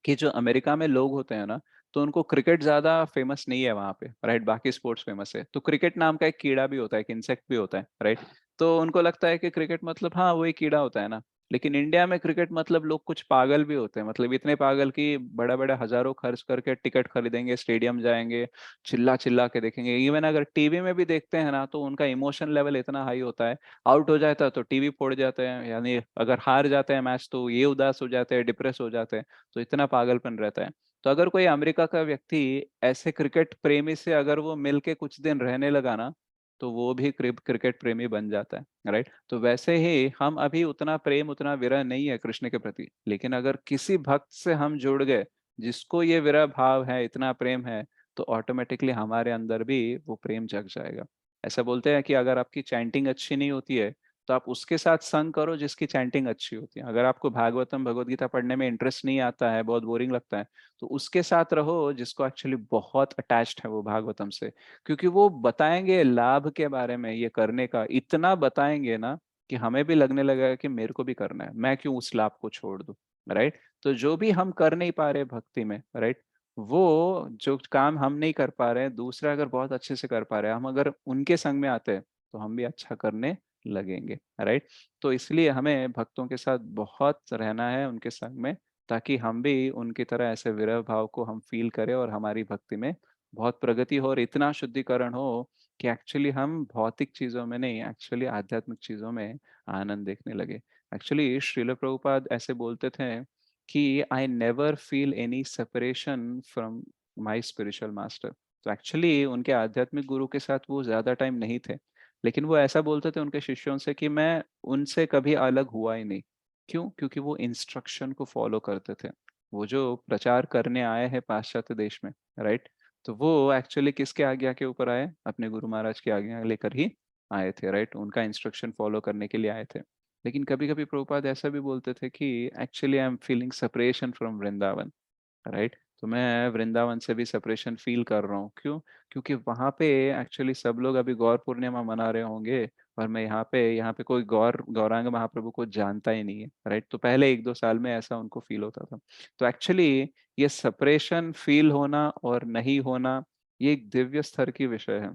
कि जो अमेरिका में लोग होते हैं ना, तो उनको क्रिकेट ज्यादा फेमस नहीं है वहां पे, राइट? बाकी स्पोर्ट्स फेमस है। तो क्रिकेट नाम का एक कीड़ा भी होता है, एक इंसेक्ट भी होता है, राइट? तो उनको लगता है कि क्रिकेट मतलब हाँ वही कीड़ा होता है ना। लेकिन इंडिया में क्रिकेट मतलब लोग कुछ पागल भी होते हैं, मतलब इतने पागल कि बड़े बड़े हजारों खर्च करके टिकट खरीदेंगे, स्टेडियम जाएंगे, चिल्ला चिल्ला के देखेंगे। इवन अगर टीवी में भी देखते हैं ना, तो उनका इमोशन लेवल इतना हाई होता है, आउट हो जाता है तो टीवी फोड़ जाते हैं, यानी अगर हार जाते हैं मैच तो ये उदास हो जाते हैं, डिप्रेस हो जाते हैं। तो इतना पागलपन रहता है। तो अगर कोई अमेरिका का व्यक्ति ऐसे क्रिकेट प्रेमी से अगर वो मिलके कुछ दिन रहने लगा ना, तो वो भी क्रिकेट प्रेमी बन जाता है, राइट? तो वैसे ही हम अभी उतना प्रेम उतना विरह नहीं है कृष्ण के प्रति, लेकिन अगर किसी भक्त से हम जुड़ गए जिसको ये विरह भाव है, इतना प्रेम है, तो ऑटोमेटिकली हमारे अंदर भी वो प्रेम जग जाएगा। ऐसा बोलते हैं कि अगर आपकी चैंटिंग अच्छी नहीं होती है, तो आप उसके साथ संग करो जिसकी चैंटिंग अच्छी होती है। अगर आपको भागवतम भगवत गीता पढ़ने में इंटरेस्ट नहीं आता है, बहुत बोरिंग लगता है, तो उसके साथ रहो जिसको एक्चुअली बहुत अटैच्ड है वो भागवतम से। क्योंकि वो बताएंगे लाभ के बारे में, ये करने का इतना बताएंगे ना कि हमें भी लगने लगेगा कि मेरे को भी करना है, मैं क्यों उस लाभ को छोड़ दूं, राइट? तो जो भी हम कर नहीं पा रहे भक्ति में, राइट, वो जो काम हम नहीं कर पा रहे हैं, दूसरा अगर बहुत अच्छे से कर पा रहे हैं, हम अगर उनके संग में आते हैं तो हम भी अच्छा करने लगेंगे, राइट? तो इसलिए हमें भक्तों के साथ बहुत रहना है, उनके संग में, ताकि हम भी उनकी तरह ऐसे विरह भाव को हम फील करें और हमारी भक्ति में बहुत प्रगति हो और इतना शुद्धिकरण हो कि एक्चुअली हम भौतिक चीजों में नहीं, एक्चुअली आध्यात्मिक चीजों में आनंद देखने लगे। एक्चुअली श्रील प्रभुपाद ऐसे बोलते थे कि I never feel any separation from my spiritual master. तो एक्चुअली उनके आध्यात्मिक गुरु के साथ वो ज्यादा टाइम नहीं थे, लेकिन वो ऐसा बोलते थे उनके शिष्यों से कि मैं उनसे कभी अलग हुआ ही नहीं। क्यों? क्योंकि वो इंस्ट्रक्शन को फॉलो करते थे। वो जो प्रचार करने आए हैं पाश्चात्य देश में, राइट, तो वो एक्चुअली किसके आज्ञा के ऊपर आए? अपने गुरु महाराज की आज्ञा लेकर ही आए थे, राइट? उनका इंस्ट्रक्शन फॉलो करने के लिए आए थे। लेकिन कभी कभी प्रभुपाद ऐसा भी बोलते थे कि actually I am feeling separation from Vrindavan, right? तो मैं वृंदावन से भी सेपरेशन फील कर रहा हूँ। क्यों? क्योंकि वहां पे एक्चुअली सब लोग अभी गौर पूर्णिमा मना रहे होंगे, और मैं यहाँ पे कोई गौरांग महाप्रभु को जानता ही नहीं है, राइट? तो पहले 1-2 साल में ऐसा उनको फील होता था। तो एक्चुअली ये सेपरेशन फील होना और नहीं होना, ये एक दिव्य स्तर की विषय है,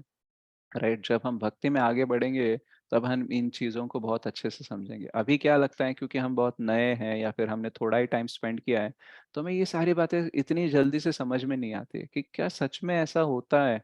राइट? जब हम भक्ति में आगे बढ़ेंगे तब हम इन चीजों को बहुत अच्छे से समझेंगे। अभी क्या लगता है, क्योंकि हम बहुत नए हैं या फिर हमने थोड़ा ही टाइम स्पेंड किया है, तो हमें ये सारी बातें इतनी जल्दी से समझ में नहीं आती है कि क्या सच में ऐसा होता है,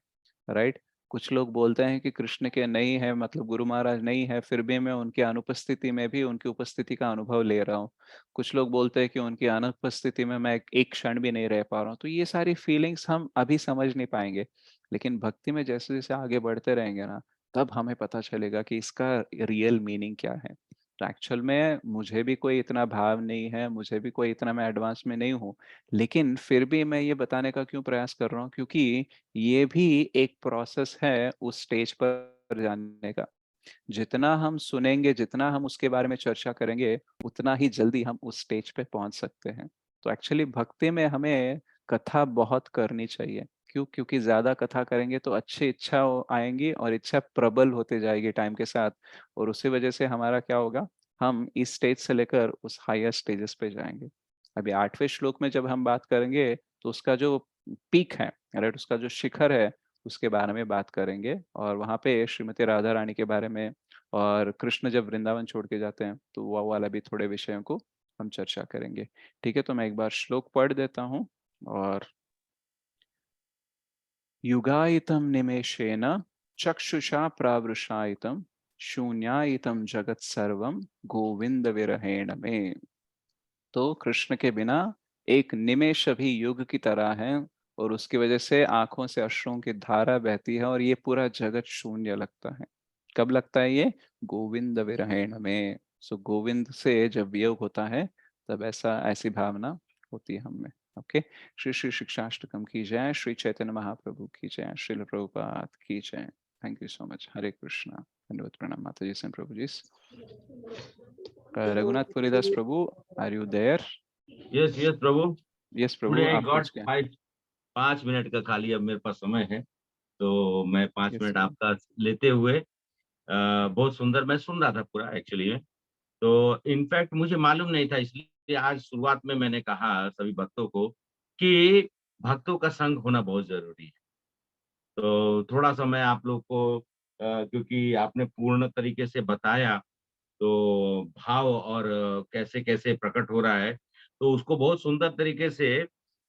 राइट? कुछ लोग बोलते हैं कि कृष्ण के नहीं है, मतलब गुरु महाराज नहीं है, फिर भी मैं उनकी अनुपस्थिति में भी उनकी उपस्थिति का अनुभव ले रहा हूँ। कुछ लोग बोलते हैं कि उनकी अनुपस्थिति में मैं एक क्षण भी नहीं रह पा रहा हूँ। तो ये सारी फीलिंग्स हम अभी समझ नहीं पाएंगे, लेकिन भक्ति में जैसे जैसे आगे बढ़ते रहेंगे ना, तब हमें पता चलेगा कि इसका रियल मीनिंग क्या है। तो एक्चुअल में मुझे भी कोई इतना भाव नहीं है, मुझे भी कोई इतना, मैं एडवांस में नहीं हूँ, लेकिन फिर भी मैं ये बताने का क्यों प्रयास कर रहा हूँ, क्योंकि ये भी एक प्रोसेस है उस स्टेज पर जाने का। जितना हम सुनेंगे, जितना हम उसके बारे में चर्चा करेंगे, उतना ही जल्दी हम उस स्टेज पे पहुंच सकते हैं। तो एक्चुअली भक्ति में हमें कथा बहुत करनी चाहिए। क्यों? क्योंकि ज्यादा कथा करेंगे तो अच्छी इच्छा आएंगी और इच्छा प्रबल होते जाएगी टाइम के साथ, और उसी वजह से हमारा क्या होगा, हम इस स्टेज से लेकर उस हायर स्टेजेस पे जाएंगे। अभी 8वें श्लोक में जब हम बात करेंगे, तो उसका जो पीक है, राइट, उसका जो शिखर है, उसके बारे में बात करेंगे, और वहां पे श्रीमती राधा रानी के बारे में, और कृष्ण जब वृंदावन छोड़ के जाते हैं तो वो वाला भी थोड़े विषयों को हम चर्चा करेंगे। ठीक है, तो मैं एक बार श्लोक पढ़ देता हूँ। और युगायितं निमेषेण चक्षुषा प्रावृषायितं शून्यायितं जगत सर्वं गोविंद विरहेण में। तो कृष्ण के बिना एक निमेष भी युग की तरह है, और उसकी वजह से आंखों से अश्रुओं की धारा बहती है और ये पूरा जगत शून्य लगता है। कब लगता है ये? गोविंद विरहेण में। सो गोविंद से जब वियोग होता है, तब ऐसी भावना होती है हम में। ओके। श्री श्री शिक्षाष्टकम की जय, श्री चैतन्य महाप्रभु की जय, श्रील प्रभुपाद की जय। Thank you so much. Hare Krishna. धन्यवाद। प्रणाम माता जी, प्रभु जी। Raghunath Puridas Prabhu, are you there? Yes yes Prabhu. Yes, today Prabhu, I आप गॉट पहुंच गए। 5 मिनट का खाली अब मेरे पास समय है, तो मैं 5 मिनट Yes, Prabhu. आपका लेते हुए बहुत सुंदर मैं सुन रहा था पूरा एक्चुअली में। तो इनफैक्ट मुझे मालूम नहीं था, इसलिए आज शुरुआत में मैंने कहा सभी भक्तों को कि भक्तों का संग होना बहुत जरूरी है। तो थोड़ा सा मैं आप लोग को क्योंकि आपने पूर्ण तरीके से बताया, तो भाव और कैसे कैसे प्रकट हो रहा है, तो उसको बहुत सुंदर तरीके से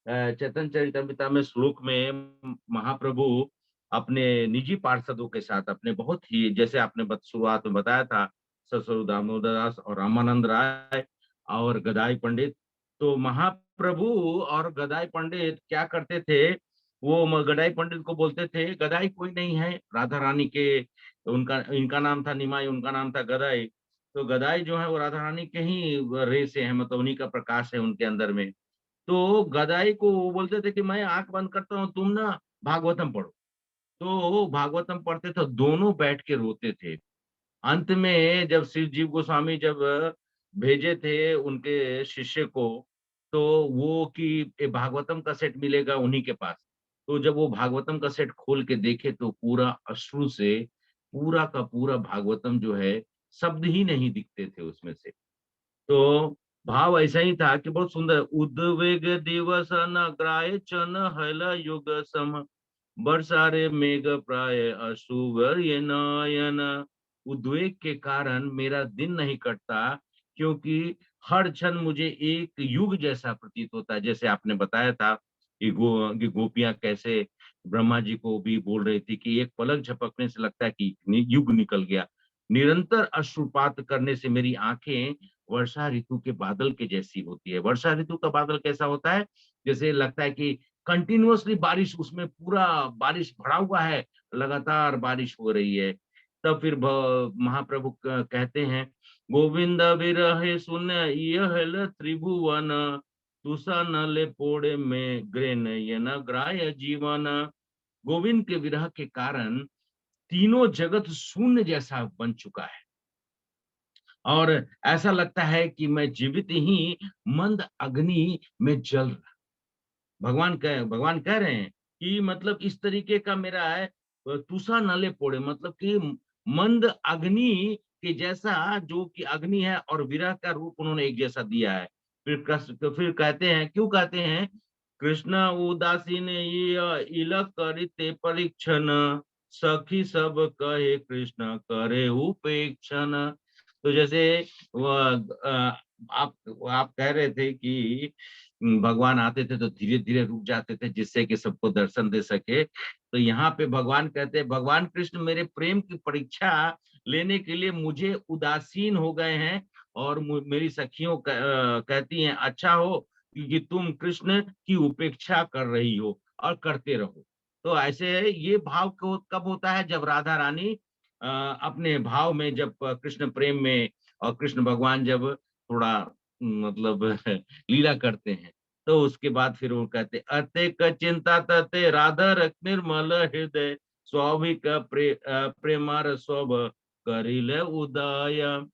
चैतन्य चरितमृता में श्लोक में महाप्रभु अपने निजी पार्षदों के साथ अपने बहुत ही, जैसे आपने शुरुआत में बताया था, ससुर दामोदर दास और रामानंद राय और गदाई पंडित। तो महाप्रभु और गदाई पंडित क्या करते थे, वो गदाई पंडित को बोलते थे, गदाई कोई नहीं है, राधा रानी के, उनका इनका नाम था निमाई, उनका नाम था गदाई। तो गदाई जो है वो राधा रानी के ही रे से है, मतलब उन्हीं का प्रकाश है उनके अंदर में। तो गदाई को वो बोलते थे कि मैं आंख बंद करता हूँ, तुम ना भागवतम पढ़ो। तो भागवतम पढ़ते तो दोनों बैठ के रोते थे। अंत में जब शिव जीव गोस्वामी जब भेजे थे उनके शिष्य को, तो वो कि ये भागवतम का सेट मिलेगा उन्हीं के पास। तो जब वो भागवतम का सेट खोल के देखे तो पूरा अश्रु से पूरा का पूरा भागवतम जो है, शब्द ही नहीं दिखते थे उसमें से। तो भाव ऐसा ही था कि बहुत सुंदर, उद्वेग दिवस नग्राय चन हल युग सम, बरसारे मेघ प्राय अशुवर ये नयन। उद्वेग के कारण मेरा दिन नहीं कटता, क्योंकि हर क्षण मुझे एक युग जैसा प्रतीत होता है। जैसे आपने बताया था कि गोपियां कैसे ब्रह्मा जी को भी बोल रही थी कि एक पलक झपकने से लगता है कि युग निकल गया। निरंतर अश्रुपात करने से मेरी आंखें वर्षा ऋतु के बादल के जैसी होती है। वर्षा ऋतु का बादल कैसा होता है, जैसे लगता है कि कंटिन्यूअसली बारिश, उसमें पूरा बारिश भरा हुआ है, लगातार बारिश हो रही है। तब फिर महाप्रभु कहते हैं, गोविंद विरहे सुन यह त्रिभुवन, तुषा न ले पोड़े में ग्रेन ये न ग्राय जीवन। गोविंद के विरह के कारण तीनों जगत शून्य जैसा बन चुका है, और ऐसा लगता है कि मैं जीवित ही मंद अग्नि में जल रहा। भगवान कह रहे हैं कि मतलब इस तरीके का मेरा है, तुषा नले पोड़े, मतलब कि मंद अग्नि के जैसा, जो कि अग्नि है और विरह का रूप उन्होंने एक जैसा दिया है। फिर कहते हैं, क्यों कहते हैं, कृष्ण उदासीन इल करिते परीक्षण, सखी सब कहे कृष्ण करे उपेक्षण। तो जैसे आप कह रहे थे कि भगवान आते थे तो धीरे धीरे रुक जाते थे जिससे कि सबको दर्शन दे सके। तो यहाँ पे भगवान कहते हैं, भगवान कृष्ण मेरे प्रेम की परीक्षा लेने के लिए मुझे उदासीन हो गए हैं, और मेरी सखियों कहती हैं अच्छा हो कि तुम कृष्ण की उपेक्षा कर रही हो और करते रहो। तो ऐसे ये भाव कब होता है, जब राधा रानी अपने भाव में, जब कृष्ण प्रेम में, और कृष्ण भगवान जब थोड़ा मतलब लीला करते हैं, तो उसके बाद फिर वो कहते, अतेक चिंता तते राधर निर्मल हृदय, स्वाभिक प्रेमार स्वभ करिले उदय।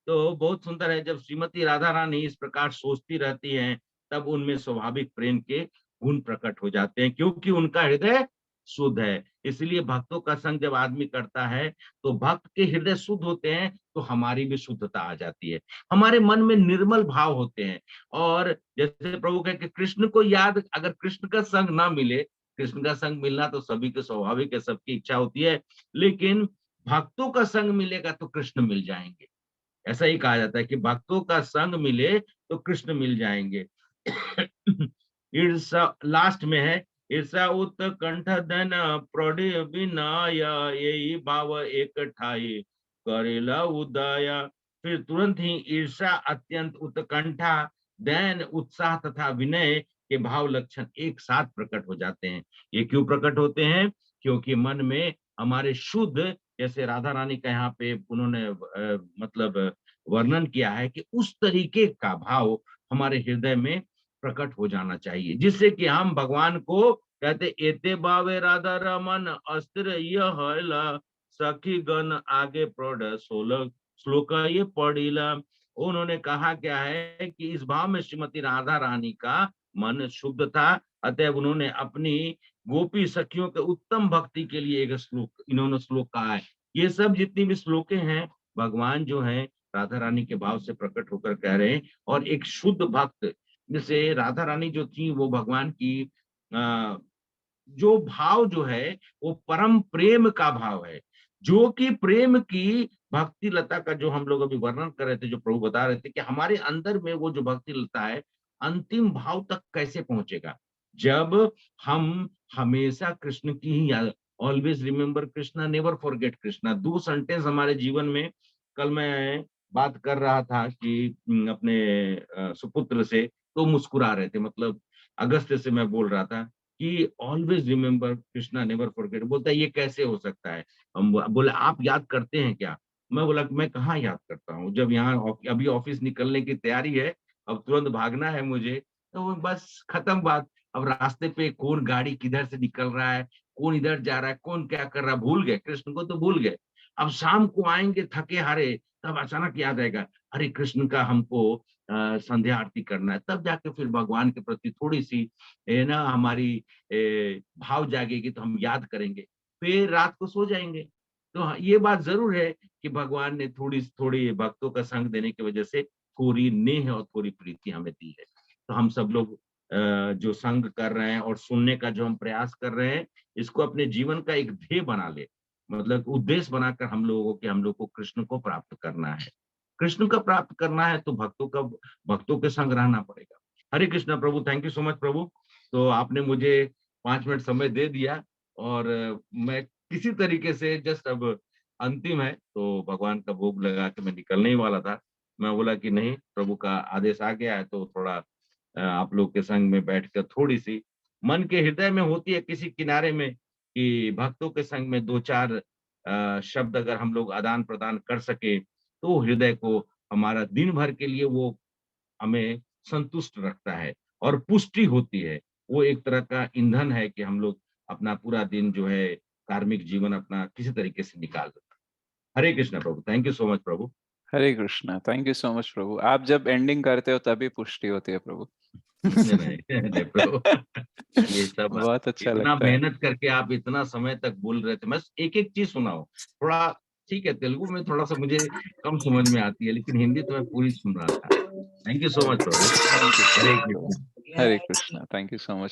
तो बहुत सुंदर है, जब श्रीमती राधा रानी इस प्रकार सोचती रहती हैं, तब उनमें स्वाभाविक प्रेम के गुण प्रकट हो जाते हैं, क्योंकि उनका हृदय शुद्ध है। इसलिए भक्तों का संग जब आदमी करता है, तो भक्त के हृदय शुद्ध होते हैं, तो हमारी भी शुद्धता आ जाती है, हमारे मन में निर्मल भाव होते हैं। और जैसे प्रभु कहे कि कृष्ण को याद, अगर कृष्ण का संग ना मिले, कृष्ण का संग मिलना तो सभी के स्वाभाविक है, सबकी इच्छा होती है, लेकिन भक्तों का संग मिलेगा तो कृष्ण मिल जाएंगे। ऐसा ही कहा जाता है कि भक्तों का संग मिले तो कृष्ण मिल जाएंगे। ईर्षा लास्ट में है, ईर्षा उत्कंठ धन प्रौढ़ विनय, यही भाव एक ठाई करेला उदय। फिर तुरंत ही ईर्षा, अत्यंत उत्कंठा, दैन, उत्साह तथा विनय के भाव लक्षण एक साथ प्रकट हो जाते हैं। ये क्यों प्रकट होते हैं, क्योंकि मन में हमारे शुद्ध, जैसे राधा रानी का यहाँ पे उन्होंने मतलब वर्णन किया है कि उस तरीके का भाव हमारे हृदय में प्रकट हो जाना चाहिए, जिससे कि हम भगवान को कहते, एते भावे राधा रमन अस्त्र यह सखी गण आगे प्रौढ़ 16 श्लोक ये पढ़िला। उन्होंने कहा क्या है कि इस भाव में श्रीमती राधा रानी का मन शुद्ध था, अतएव उन्होंने अपनी गोपी सखियों के उत्तम भक्ति के लिए एक श्लोक, इन्होंने श्लोक कहा है। ये सब जितनी भी श्लोकें हैं, भगवान जो है राधा रानी के भाव से प्रकट होकर कह रहे हैं। और एक शुद्ध भक्त, जैसे राधा रानी जो थी वो भगवान की अ, जो भाव जो है वो परम प्रेम का भाव है, जो कि प्रेम की भक्ति लता का जो हम लोग अभी वर्णन कर रहे थे, जो प्रभु बता रहे थे कि हमारे अंदर में वो जो भक्ति लता है, अंतिम भाव तक कैसे पहुंचेगा, जब हम हमेशा कृष्ण की ही याद, always remember Krishna, never forget Krishna, दो सेंटेंस हमारे जीवन में। कल मैं बात कर रहा था कि अपने सुपुत्र से, तो मुस्कुरा रहे थे, मतलब अगस्त से मैं बोल रहा था कि always remember Krishna, never forget. बोलता है ये कैसे हो सकता है? हम बोले आप याद करते हैं क्या? मैं बोला मैं कहाँ याद करता हूँ, जब यहाँ अभी ऑफिस निकलने की तैयारी है, अब तुरंत भागना है मुझे, तो वो बस खत्म बात। अब रास्ते पे कौन गाड़ी किधर से निकल रहा है, कौन इधर जा रहा है, कौन क्या कर रहा है, भूल गए, कृष्ण को तो भूल गए। अब शाम को आएंगे थके हारे, तब अचानक याद आएगा, अरे कृष्ण का हमको संध्या आरती करना है, तब जाके फिर भगवान के प्रति थोड़ी सी ना हमारी भाव जागेगी, तो हम याद करेंगे, फिर रात को सो जाएंगे। तो हाँ, ये बात जरूर है कि भगवान ने थोड़ी थोड़ी भक्तों का संग देने की वजह से थोड़ी नेह और थोड़ी प्रीति हमें दी है। तो हम सब लोग जो संग कर रहे हैं और सुनने का जो हम प्रयास कर रहे हैं, इसको अपने जीवन का एक ध्येय बना ले, मतलब उद्देश्य बनाकर हम लोगों को, कि हम लोग को कृष्ण को प्राप्त करना है। कृष्ण का प्राप्त करना है तो भक्तों के संग रहना पड़ेगा। हरे कृष्णा प्रभु, थैंक यू सो मच प्रभु। तो आपने मुझे 5 मिनट समय दे दिया, और मैं किसी तरीके से जस्ट अब अंतिम है, तो भगवान का भोग लगा के मैं निकलने ही वाला था। मैं बोला कि नहीं, प्रभु का आदेश आ गया है, तो थोड़ा आप लोग के संग में बैठकर थोड़ी सी मन के हृदय में होती है किसी किनारे में, कि भक्तों के संग में 2-4 शब्द अगर हम लोग आदान प्रदान कर सके, तो हृदय को, हमारा दिन भर के लिए वो हमें संतुष्ट रखता है और पुष्टि होती है। वो एक तरह का ईंधन है कि हम लोग अपना पूरा दिन जो है कार्मिक जीवन अपना किसी तरीके से निकाल देते हैं। हरे कृष्णा प्रभु, थैंक यू सो मच प्रभु। Hare Krishna, thank you so much प्रभु। आप जब एंडिंग करते हो तभी पुष्टि होती है प्रभु। नहीं नहीं नहीं प्रभु, ये सब बहुत अच्छा इतना लगता है। मेहनत करके आप इतना समय तक बोल रहे थे, मैं एक एक चीज सुनाओ थोड़ा। ठीक है, तेलुगु में थोड़ा सा मुझे कम समझ में आती है, लेकिन हिंदी तो मैं पूरी सुन रहा था। Thank you so much Prabhu. Thank you so Hare much Prabhu. Krishna. Hare Krishna, thank you so much.